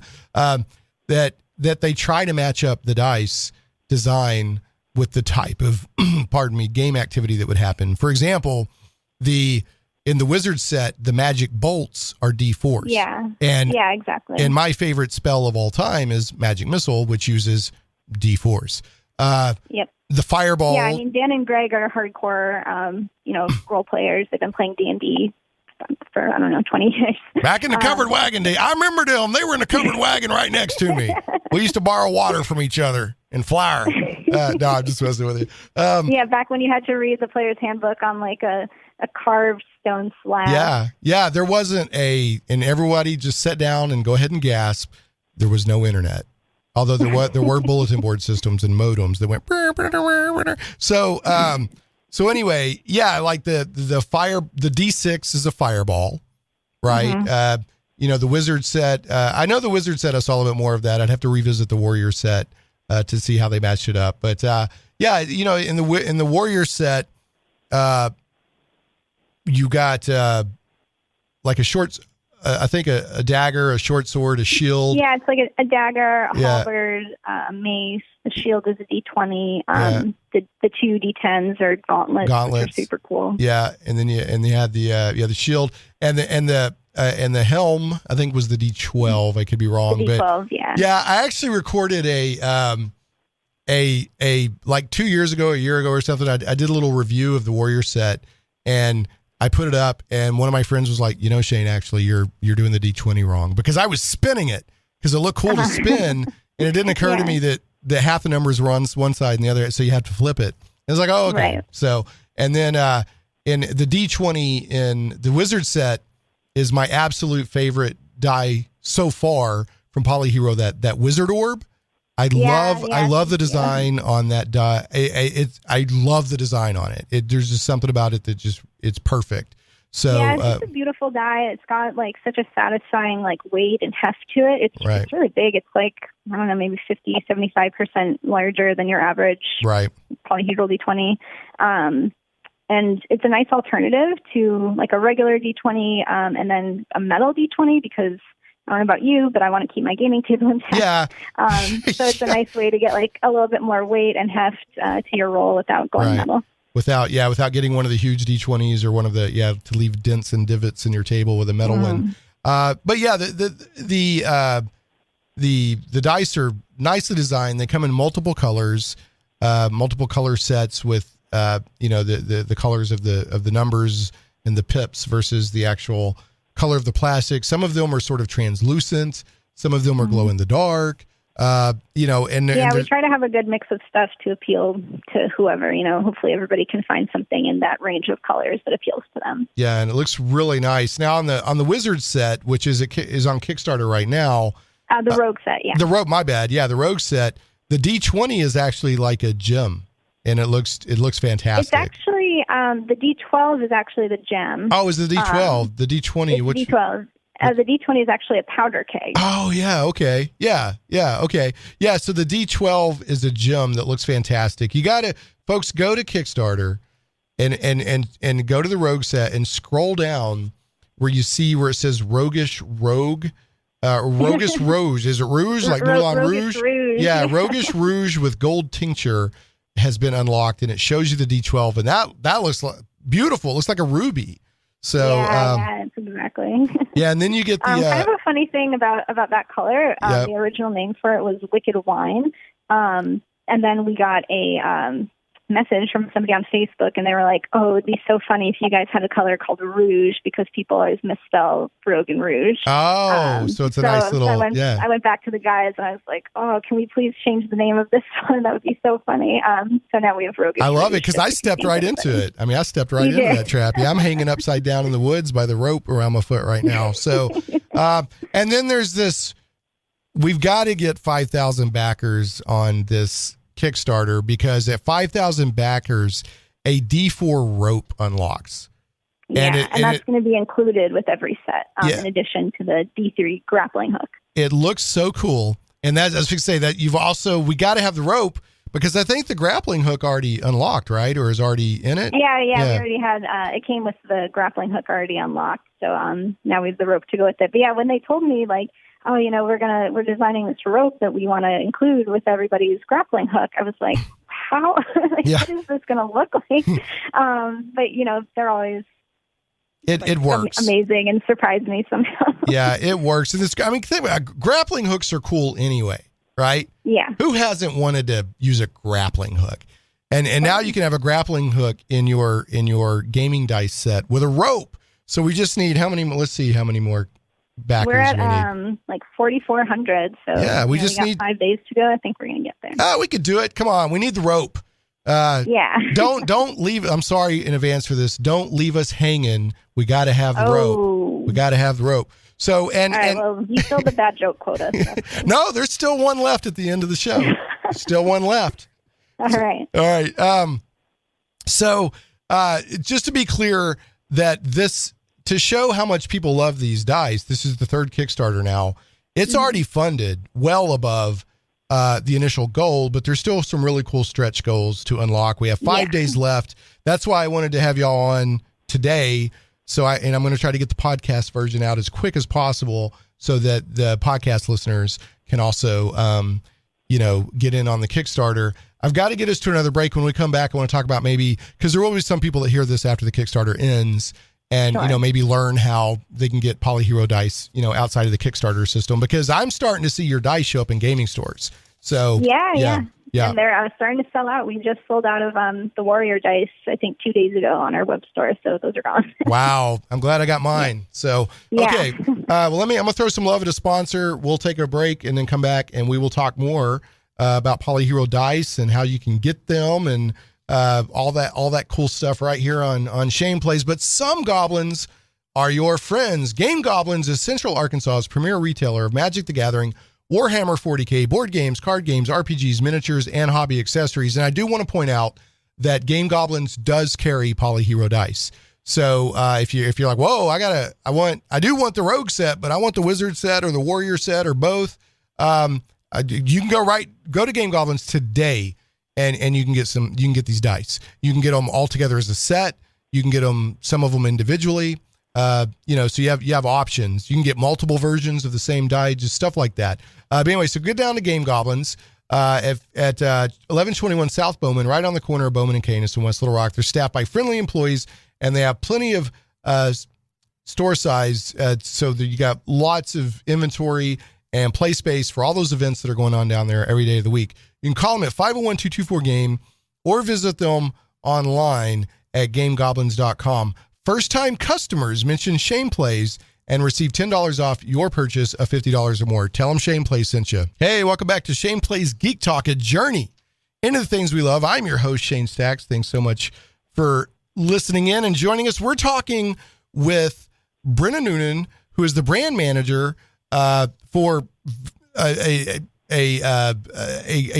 [SPEAKER 4] That they try to match up the dice design with the type of, game activity that would happen. For example, in the wizard set, the magic bolts are D4s.
[SPEAKER 5] Yeah.
[SPEAKER 4] Yeah,
[SPEAKER 5] exactly.
[SPEAKER 4] And my favorite spell of all time is Magic Missile, which uses D4s.
[SPEAKER 5] Yep.
[SPEAKER 4] The fireball.
[SPEAKER 5] Yeah, I mean, Dan and Greg are hardcore, role players. They've been playing D&D for, 20 years.
[SPEAKER 4] Back in the covered wagon day. I remember them. They were in the covered wagon right next to me. We used to borrow water from each other and flour. No, I'm just messing with you.
[SPEAKER 5] Back when you had to read the player's handbook on like a a carved stone slab.
[SPEAKER 4] Yeah. There wasn't and everybody just sat down and go ahead and gasp. There was no internet. Although there were bulletin board systems and modems that went. So anyway, yeah, like the D6 is a fireball, right?
[SPEAKER 5] Mm-hmm.
[SPEAKER 4] The wizard set. I know the wizard set. I saw a little bit more of that. I'd have to revisit the warrior set to see how they matched it up. But yeah, in the warrior set, you got like a short. I think a dagger, a short sword, a shield.
[SPEAKER 5] Yeah, it's like a dagger, a halberd, mace. The shield is a D20. The 2 D10s are gauntlets, which are super cool.
[SPEAKER 4] Yeah, and then you had the shield and the helm. I think was the D12. I could be wrong,
[SPEAKER 5] the D12,
[SPEAKER 4] but yeah. I actually recorded a like 2 years ago, a year ago or something. I did a little review of the warrior set and I put it up, and one of my friends was like, Shane, actually, you're doing the D20 wrong, because I was spinning it because it looked cool to spin, and it didn't occur to me that half the numbers were on one side and the other, so you have to flip it. I was like, oh, okay. Right. So, and then in the D20 in the wizard set is my absolute favorite die so far from PolyHero, that wizard orb. I love the design on that die. I love the design on it. There's just something about it that it's perfect. So
[SPEAKER 5] it's just a beautiful die. It's got like such a satisfying like weight and heft to it. It's really big. It's like, I don't know, maybe 50-75% larger than your average PolyHedral D20. And it's a nice alternative to like a regular D20 and then a metal D20, because I don't know about you, but I want to keep my gaming table intact.
[SPEAKER 4] Yeah.
[SPEAKER 5] So it's a nice way to get like a little bit more weight and heft to your roll without going metal. Without
[SPEAKER 4] getting one of the huge D20s or one of the to leave dents and divots in your table with a metal one. But yeah, the dice are nicely designed. They come in multiple colors, multiple color sets with the colors of the numbers and the pips versus the actual color of the plastic. Some of them are sort of translucent. Some of them are glow in the dark. And we try to have a good mix of stuff to appeal to whoever. Hopefully everybody can find something in that range of colors that appeals to them. Yeah, and it looks really nice. Now on the wizard set, which is on Kickstarter right now.
[SPEAKER 5] The rogue set, yeah.
[SPEAKER 4] The rogue set. The D20 is actually like a gem, and it looks fantastic.
[SPEAKER 5] It's actually the D12 is actually the gem.
[SPEAKER 4] Oh, is the D12 the D20? Which
[SPEAKER 5] D12? The D20 is actually a powder keg.
[SPEAKER 4] Oh, yeah. Okay. Yeah. Okay. Yeah. So the D12 is a gem that looks fantastic. You got to, folks, go to Kickstarter and go to the rogue set and scroll down where you see where it says Roguish Rouge. Is it Rouge? Like Moulin Rouge? Yeah. Roguish Rouge with gold tincture has been unlocked, and it shows you the D12, and that looks beautiful. It looks like a ruby. So
[SPEAKER 5] it's exactly.
[SPEAKER 4] Yeah, and then you get the
[SPEAKER 5] kind of a funny thing about that color. The original name for it was Wicked Wine, and then we got a message from somebody on Facebook, and they were like, "Oh, it'd be so funny if you guys had a color called Rouge, because people always misspell Rogue and Rouge."
[SPEAKER 4] Oh, so it's a nice little.
[SPEAKER 5] I went back to the guys and I was like, "Oh, can we please change the name of this one? That would be so funny." So now we have Rogue.
[SPEAKER 4] I love it because I stepped right into it. I mean, I stepped right into that trap. Yeah, I'm hanging upside down in the woods by the rope around my foot right now. So, and then there's this. We've got to get 5,000 backers on this Kickstarter, because at 5,000 backers, a D4 rope unlocks.
[SPEAKER 5] Yeah, and that's going to be included with every set, in addition to the D3 grappling hook. It
[SPEAKER 4] looks so cool. And that, as we say, that we got to have the rope, because I think the grappling hook already unlocked, right? Or is already in it?
[SPEAKER 5] Yeah. We already had, it came with the grappling hook already unlocked. So now we have the rope to go with it. But yeah, when they told me like, oh, we're designing this rope that we want to include with everybody's grappling hook, I was like, how? What is this going to look like? But they're always
[SPEAKER 4] it works
[SPEAKER 5] amazing and surprise me somehow.
[SPEAKER 4] Yeah, it works. And think about it, grappling hooks are cool anyway, right?
[SPEAKER 5] Yeah.
[SPEAKER 4] Who hasn't wanted to use a grappling hook? And now you can have a grappling hook in your gaming dice set with a rope. So we just need let's see how many more backers
[SPEAKER 5] we're at like 4,400. So
[SPEAKER 4] yeah, we
[SPEAKER 5] got
[SPEAKER 4] need
[SPEAKER 5] 5 days to go. I think we're gonna get there.
[SPEAKER 4] We could do it. Come on, we need the rope. Don't leave. I'm sorry in advance for this. Don't leave us hanging. We got to have the rope. We got to have the rope. So,
[SPEAKER 5] well, you filled the bad joke quota. So.
[SPEAKER 4] No, there's still one left at the end of the show. Still one left.
[SPEAKER 5] All right.
[SPEAKER 4] So, just to be clear that to show how much people love these dice, this is the third Kickstarter now. It's already funded well above the initial goal, but there's still some really cool stretch goals to unlock. We have 5 days left. That's why I wanted to have y'all on today. So I'm going to try to get the podcast version out as quick as possible so that the podcast listeners can also, get in on the Kickstarter. I've got to get us to another break. When we come back, I want to talk about maybe, because there will be some people that hear this after the Kickstarter ends and, maybe learn how they can get PolyHero Dice, outside of the Kickstarter system, because I'm starting to see your dice show up in gaming stores. So yeah.
[SPEAKER 5] And they're starting to sell out. We just sold out of the Warrior Dice, I think 2 days ago on our web store. So those are gone.
[SPEAKER 4] Wow. I'm glad I got mine. So, okay. I'm going to throw some love at a sponsor. We'll take a break and then come back and we will talk more about PolyHero Dice and how you can get them and all that cool stuff right here on Shane Plays. But some goblins are your friends. Game Goblins is Central Arkansas's premier retailer of Magic the Gathering, Warhammer 40K, board games, card games, RPGs, miniatures, and hobby accessories. And I do want to point out that Game Goblins does carry PolyHero Dice. So if you're like, whoa, I do want the Rogue set, but I want the Wizard set or the Warrior set or both. You can go to Game Goblins today, and you can get these dice. You can get them all together as a set. You can get some of them individually. So you have options. You can get multiple versions of the same die, just stuff like that. But anyway, so get down to Game Goblins at 1121 South Bowman, right on the corner of Bowman and Canis in West Little Rock. They're staffed by friendly employees, and they have plenty of store size, so that you got lots of inventory and play space for all those events that are going on down there every day of the week. You can call them at 501-224-GAME or visit them online at gamegoblins.com. First-time customers mention Shane Plays and receive $10 off your purchase of $50 or more. Tell them Shane Plays sent you. Hey, welcome back to Shane Plays Geek Talk, a journey into the things we love. I'm your host, Shane Stacks. Thanks so much for listening in and joining us. We're talking with Brenna Noonan, who is the brand manager for a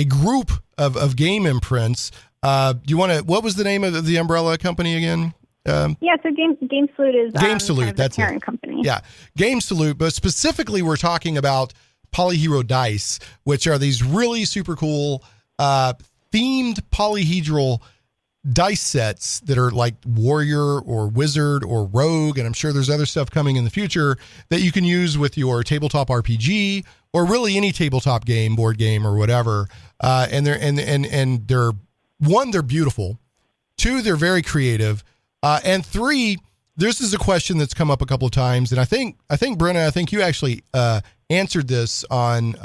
[SPEAKER 4] group of game imprints. What was the name of the umbrella company again?
[SPEAKER 5] So Game Salute is
[SPEAKER 4] Game Salute. Kind of
[SPEAKER 5] that's the parent company.
[SPEAKER 4] Yeah, Game Salute. But specifically, we're talking about PolyHero Dice, which are these really super cool themed polyhedral dice sets that are like Warrior or Wizard or Rogue, and I'm sure there's other stuff coming in the future that you can use with your tabletop RPG or really any tabletop game, board game, or whatever. And they're beautiful. 2, they're very creative. And 3, this is a question that's come up a couple of times, and I think Brenna, you actually answered this on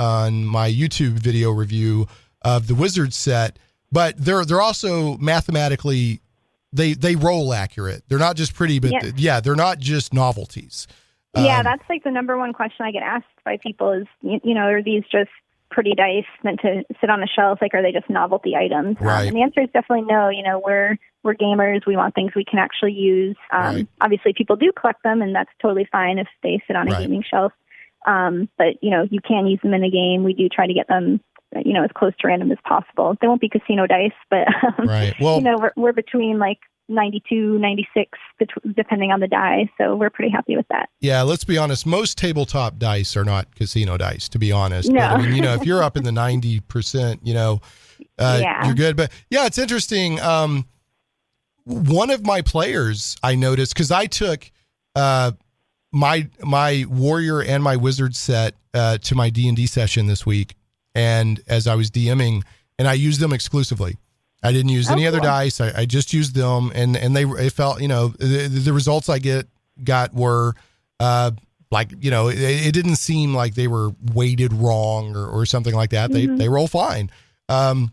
[SPEAKER 4] my YouTube video review of the Wizard set. But they're also mathematically they roll accurate. They're not just pretty, but they're not just novelties.
[SPEAKER 5] That's like the number one question I get asked by people is, are these just pretty dice meant to sit on a shelf? Like, are they just novelty items?
[SPEAKER 4] Right.
[SPEAKER 5] And the answer is definitely no. We're gamers. We want things we can actually use. Obviously, people do collect them, and that's totally fine if they sit on a gaming shelf. But, you can use them in a game. We do try to get them, as close to random as possible. They won't be casino dice, but, well, we're between like 92, 96, depending on the die. So we're pretty happy with that. Yeah,
[SPEAKER 4] let's be honest. Most tabletop dice are not casino dice, to be honest.
[SPEAKER 5] No.
[SPEAKER 4] But, I mean, if you're up in the 90%, you're good. But yeah, it's interesting. One of my players, I noticed, because I took my Warrior and my Wizard set to my D&D session this week, and as I was DMing, and I used them exclusively. I didn't use any other dice. I just used them, and it felt, the results I got were it didn't seem like they were weighted wrong or something like that. Mm-hmm. They roll fine. And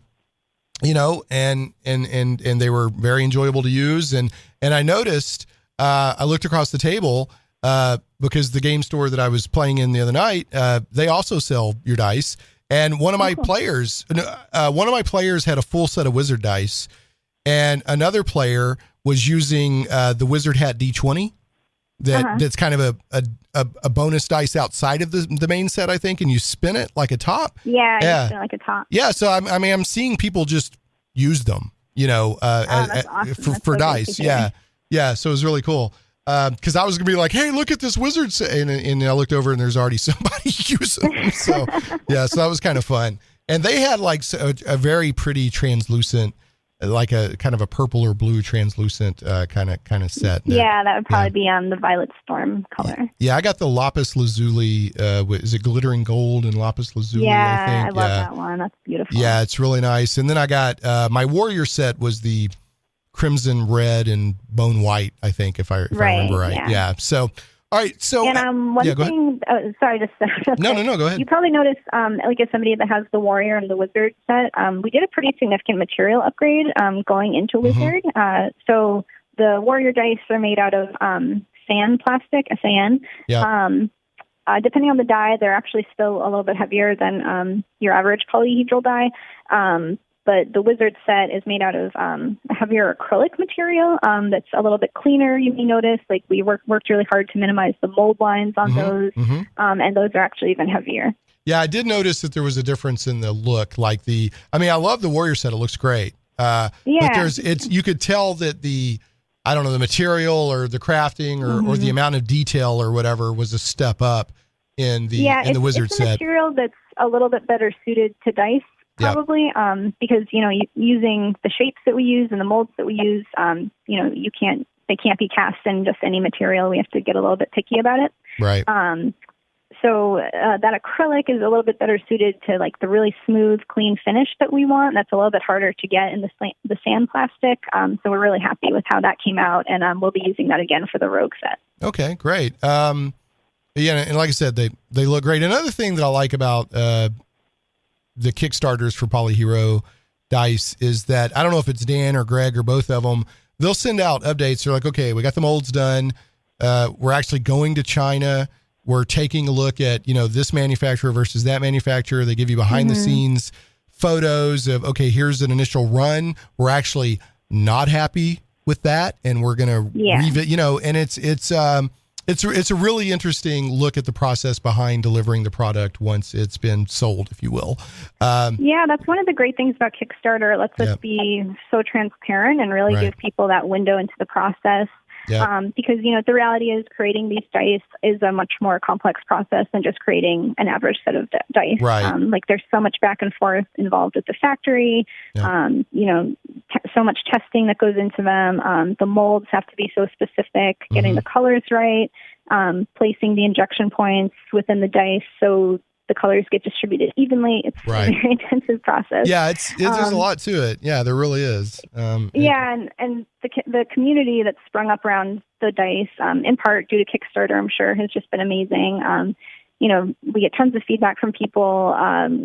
[SPEAKER 4] they were very enjoyable to use. And I noticed, I looked across the table, because the game store that I was playing in the other night, they also sell your dice. And one of my players had a full set of wizard dice, and another player was using the Wizard Hat D20. That's kind of a bonus dice outside of the main set, I think, and you spin it like a top.
[SPEAKER 5] Yeah, you spin it like a top.
[SPEAKER 4] Yeah, so I'm seeing people just use them,
[SPEAKER 5] that's awesome.
[SPEAKER 4] for dice. Yeah. So it was really cool. Because I was gonna be like, hey, look at this wizard set, and I looked over and there's already somebody using them. So so that was kind of fun. And they had like a very pretty translucent, like a kind of a purple or blue translucent kind of set.
[SPEAKER 5] Yeah, that would probably be on the Violet Storm color.
[SPEAKER 4] Yeah, I got the lapis lazuli. Is it glittering gold and lapis lazuli?
[SPEAKER 5] Yeah,
[SPEAKER 4] I think.
[SPEAKER 5] I love that one. That's beautiful.
[SPEAKER 4] Yeah, it's really nice. And then I got my warrior set was the crimson red and bone white, I think, if I remember right. Yeah. So, all right. So,
[SPEAKER 5] and one thing. Sorry, just
[SPEAKER 4] no. Go ahead.
[SPEAKER 5] You probably noticed, like as somebody that has the warrior and the wizard set, we did a pretty significant material upgrade going into wizard. So the warrior dice are made out of sand plastic, SAN.
[SPEAKER 4] Yeah.
[SPEAKER 5] Depending on the die, they're actually still a little bit heavier than your average polyhedral die. But the wizard set is made out of a heavier acrylic material that's a little bit cleaner, you may notice. Like we worked really hard to minimize the mold lines on those, and those are actually even heavier.
[SPEAKER 4] Yeah, I did notice that there was a difference in the look. Like I love the warrior set. It looks great. But you could tell that the material or the crafting or the amount of detail or whatever was a step up in the wizard set.
[SPEAKER 5] It's a material that's a little bit better suited to dice. Probably, because, using the shapes that we use and the molds that we use, they can't be cast in just any material. We have to get a little bit picky about it.
[SPEAKER 4] Right.
[SPEAKER 5] So that acrylic is a little bit better suited to like the really smooth, clean finish that we want. That's a little bit harder to get in the sand plastic. So we're really happy with how that came out, and we'll be using that again for the Rogue set. Okay, great. And like I said, they look great. Another thing that I like about the Kickstarters for PolyHero Dice is that, I don't know if it's Dan or Greg or both of them, they'll send out updates. They're like, okay, we got the molds done. We're actually going to China. We're taking a look at, this manufacturer versus that manufacturer. They give you behind the scenes photos of, okay, here's an initial run. We're actually not happy with that, and we're going to and it's a really interesting look at the process behind delivering the product once it's been sold, if you will. That's one of the great things about Kickstarter. It lets us be so transparent and really give people that window into the process. Because, the reality is creating these dice is a much more complex process than just creating an average set of dice. Right. There's so much back and forth involved with the factory, so much testing that goes into them. The molds have to be so specific, getting the colors right, placing the injection points within the dice so the colors get distributed evenly. It's a very intensive process. Yeah, there's a lot to it. Yeah, there really is. And the community that's sprung up around the dice, in part due to Kickstarter, I'm sure, has just been amazing. We get tons of feedback from people.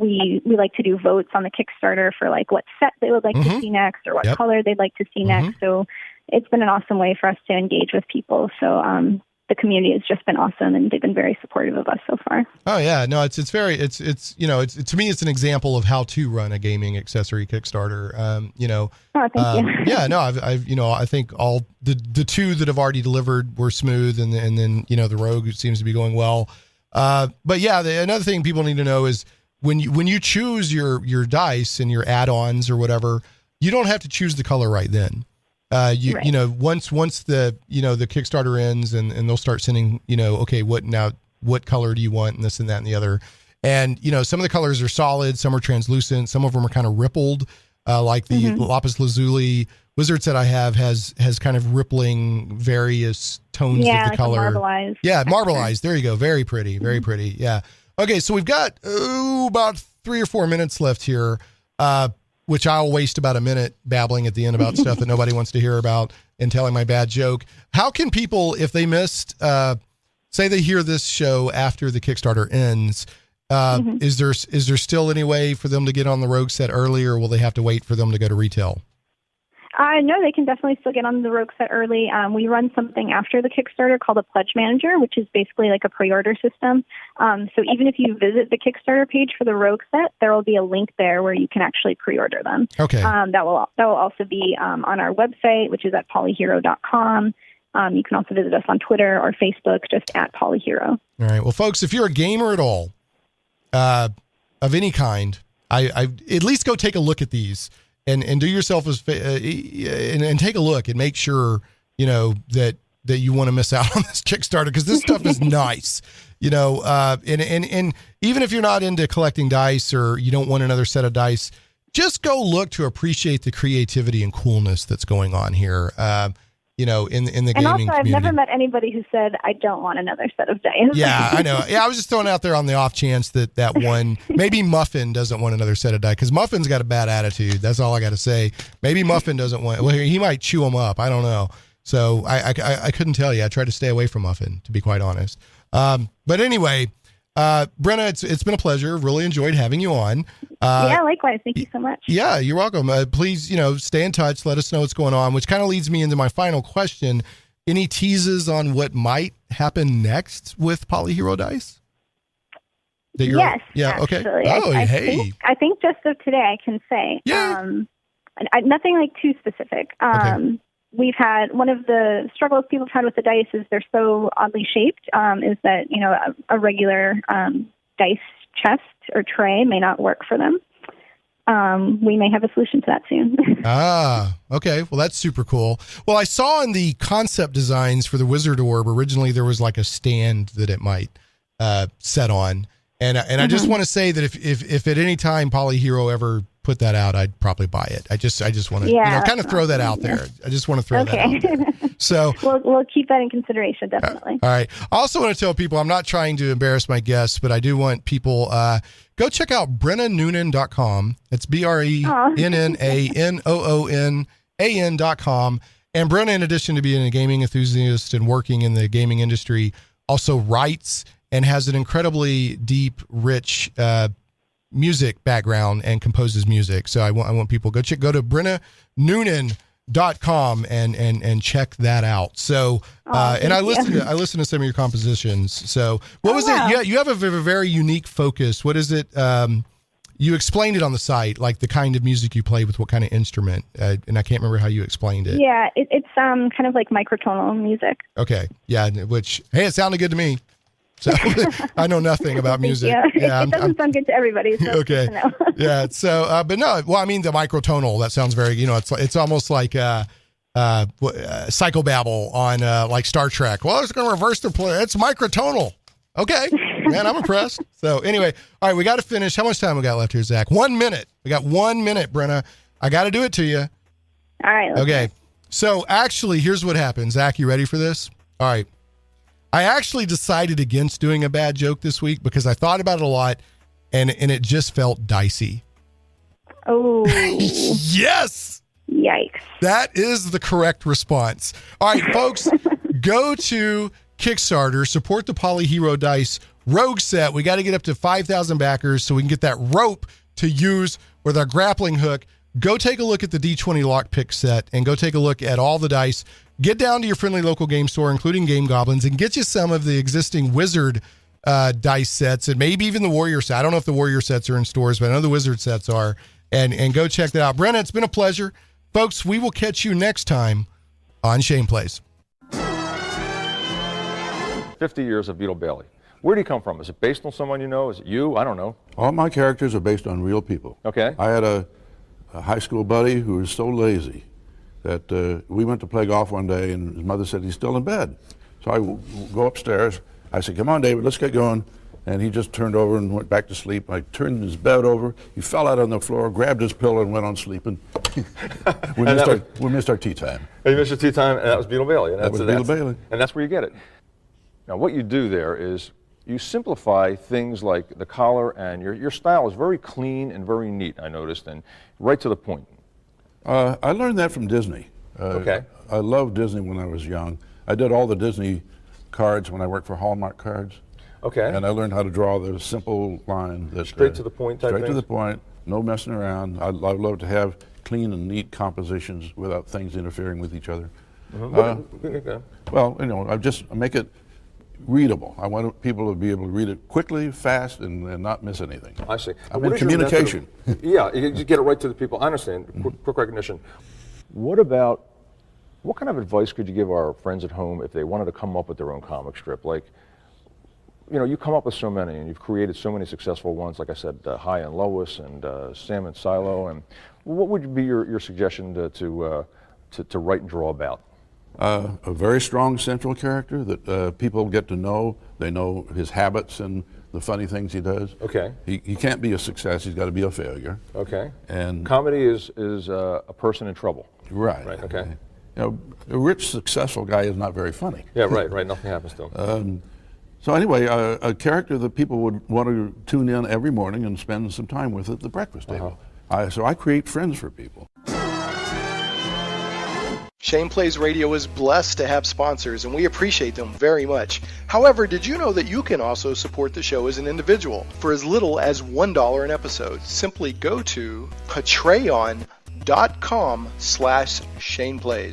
[SPEAKER 5] We like to do votes on the Kickstarter for like what set they would like to see next or what color they'd like to see next. So it's been an awesome way for us to engage with people. So the community has just been awesome, and they've been very supportive of us so far. Oh yeah, no, it's to me, it's an example of how to run a gaming accessory Kickstarter. Thank you. Yeah, no, I think all the two that have already delivered were smooth, and then the Rogue seems to be going well. But yeah, another thing people need to know is when you choose your dice and your add-ons or whatever, you don't have to choose the color right then. Once the the Kickstarter ends and they'll start sending, okay, what color do you want, and this and that and the other. And, some of the colors are solid, some are translucent, some of them are kind of rippled, like the lapis lazuli wizard set I have has kind of rippling various tones of the color. Marbleized. Yeah, marbleized. There you go. Very pretty. Very pretty. Yeah. Okay, so we've got about 3 or 4 minutes left here. Which I'll waste about a minute babbling at the end about stuff that nobody wants to hear about and telling my bad joke. How can people, if they missed, say they hear this show after the Kickstarter ends, is there still any way for them to get on the Rogue set early, or will they have to wait for them to go to retail? No, they can definitely still get on the Rogue set early. We run something after the Kickstarter called a Pledge Manager, which is basically like a pre-order system. So even if you visit the Kickstarter page for the Rogue set, there will be a link there where you can actually pre-order them.
[SPEAKER 4] Okay.
[SPEAKER 5] That will also be on our website, which is at polyhero.com. You can also visit us on Twitter or Facebook, just at PolyHero.
[SPEAKER 4] All right. Well, folks, if you're a gamer at all, of any kind, I at least go take a look at these and do yourself and take a look and make sure, that you want to miss out on this Kickstarter, because this stuff is nice, and even if you're not into collecting dice or you don't want another set of dice, just go look to appreciate the creativity and coolness that's going on here. In the gaming community.
[SPEAKER 5] And also, I've never met anybody who said, I don't want another set of dice.
[SPEAKER 4] Yeah, I know. Yeah, I was just throwing out there on the off chance that one, maybe Muffin doesn't want another set of dice, because Muffin's got a bad attitude. That's all I got to say. Maybe Muffin doesn't want, well, he might chew them up. I don't know. So I couldn't tell you. I tried to stay away from Muffin, to be quite honest. But anyway, Brenna, it's been a pleasure. Really enjoyed having you on.
[SPEAKER 5] Yeah, likewise. Thank you so much.
[SPEAKER 4] Yeah, you're welcome. Please, stay in touch. Let us know what's going on, which kind of leads me into my final question. Any teases on what might happen next with PolyHero Dice?
[SPEAKER 5] Yes.
[SPEAKER 4] Yeah.
[SPEAKER 5] Actually.
[SPEAKER 4] Okay. Oh, hey.
[SPEAKER 5] I think just of today I can say.
[SPEAKER 4] Yeah.
[SPEAKER 5] Nothing like too specific.
[SPEAKER 4] Okay.
[SPEAKER 5] We've had one of the struggles people have had with the dice is they're so oddly shaped. Is that a regular dice chest or tray may not work for them. We may have a solution to that soon.
[SPEAKER 4] Okay. Well, that's super cool. Well, I saw in the concept designs for the Wizard Orb, originally there was like a stand that it might set on. And I just want to say that if at any time PolyHero ever put that out, I'd probably buy it. I just want to kind of throw that out there. I just want to throw that out there. So
[SPEAKER 5] we'll keep that in consideration, definitely.
[SPEAKER 4] All right. I also want to tell people, I'm not trying to embarrass my guests, but I do want people go check out BrennaNoonan.com. It's BrennaNoonan.com. And Brenna, in addition to being a gaming enthusiast and working in the gaming industry, also writes and has an incredibly deep, rich music background and composes music. So I want people go to BrennaNoonan.com and check that out. So and I listen to some of your compositions. So what was it? Yeah, you have a very unique focus. What is it? You explained it on the site, like the kind of music you play with what kind of instrument, and I can't remember how you explained it.
[SPEAKER 5] Yeah, it's kind of like microtonal music.
[SPEAKER 4] Okay, yeah, which it sounded good to me. So I know nothing about music.
[SPEAKER 5] Yeah, it doesn't sound good to everybody. So
[SPEAKER 4] okay. Yeah. So, but no. Well, I mean, the microtonal. That sounds very. It's almost like psychobabble on like Star Trek. Well, it's going to reverse the play. It's microtonal. Okay, man, I'm impressed. So anyway, all right, we got to finish. How much time we got left here, Zach? 1 minute. We got 1 minute, Brenna. I got to do it to you.
[SPEAKER 5] All right.
[SPEAKER 4] Okay. So actually, here's what happened. Zach, you ready for this? All right. I actually decided against doing a bad joke this week because I thought about it a lot, and it just felt dicey.
[SPEAKER 5] Oh.
[SPEAKER 4] Yes.
[SPEAKER 5] Yikes.
[SPEAKER 4] That is the correct response. All right, folks, go to Kickstarter, support the PolyHero Dice Rogue set. We got to get up to 5,000 backers so we can get that rope to use with our grappling hook. Go take a look at the D20 Lockpick set and go take a look at all the dice. Get down to your friendly local game store, including Game Goblins, and get you some of the existing Wizard dice sets and maybe even the Warrior set. I don't know if the Warrior sets are in stores, but I know the Wizard sets are. And go check that out. Brenna, it's been a pleasure. Folks, we will catch you next time on Shane Plays.
[SPEAKER 7] 50 years of Beetle Bailey. Where do you come from? Is it based on someone you know? Is it you? I don't know.
[SPEAKER 9] All my characters are based on real people.
[SPEAKER 7] Okay.
[SPEAKER 9] I had a high school buddy who was so lazy that we went to play golf one day, and his mother said he's still in bed. So I go upstairs. I said, "Come on, David, let's get going." And he just turned over and went back to sleep. I turned his bed over. He fell out on the floor, grabbed his pillow, and went on sleeping. We missed our tea time.
[SPEAKER 7] And you missed your tea time, and that was Beetle Bailey. And
[SPEAKER 9] that was Beetle Bailey.
[SPEAKER 7] And that's where you get it. Now, what you do there is you simplify things like the collar, and your style is very clean and very neat, I noticed, and right to the point.
[SPEAKER 9] I learned that from Disney.
[SPEAKER 7] Okay.
[SPEAKER 9] I loved Disney when I was young. I did all the Disney cards when I worked for Hallmark Cards.
[SPEAKER 7] Okay.
[SPEAKER 9] And I learned how to draw the simple line.
[SPEAKER 7] Straight to the point type
[SPEAKER 9] Straight to
[SPEAKER 7] things?
[SPEAKER 9] the point, no messing around. I love to have clean and neat compositions without things interfering with each other.
[SPEAKER 7] Okay.
[SPEAKER 9] Well, I just make it readable. I want people to be able to read it quickly, fast, and not miss anything.
[SPEAKER 7] I see.
[SPEAKER 9] I mean, communication.
[SPEAKER 7] Yeah, you just get it right to the people. I understand. Quick recognition. What kind of advice could you give our friends at home if they wanted to come up with their own comic strip? Like, you come up with so many, and you've created so many successful ones, like I said, High and Lois and Sam and Silo. And what would be your suggestion to write and draw about?
[SPEAKER 9] A very strong central character that people get to know. They know his habits and the funny things he does.
[SPEAKER 7] Okay.
[SPEAKER 9] He can't be a success. He's got to be a failure.
[SPEAKER 7] Okay.
[SPEAKER 9] And
[SPEAKER 7] comedy is a person in trouble.
[SPEAKER 9] Right.
[SPEAKER 7] Right. Okay.
[SPEAKER 9] A rich, successful guy is not very funny.
[SPEAKER 7] Yeah. Right. Nothing happens to him.
[SPEAKER 9] So anyway, a character that people would want to tune in every morning and spend some time with at the breakfast table. So I create friends for people.
[SPEAKER 8] Shane Plays Radio is blessed to have sponsors, and we appreciate them very much. However, did you know that you can also support the show as an individual for as little as $1 an episode? Simply go to patreon.com/ShanePlays.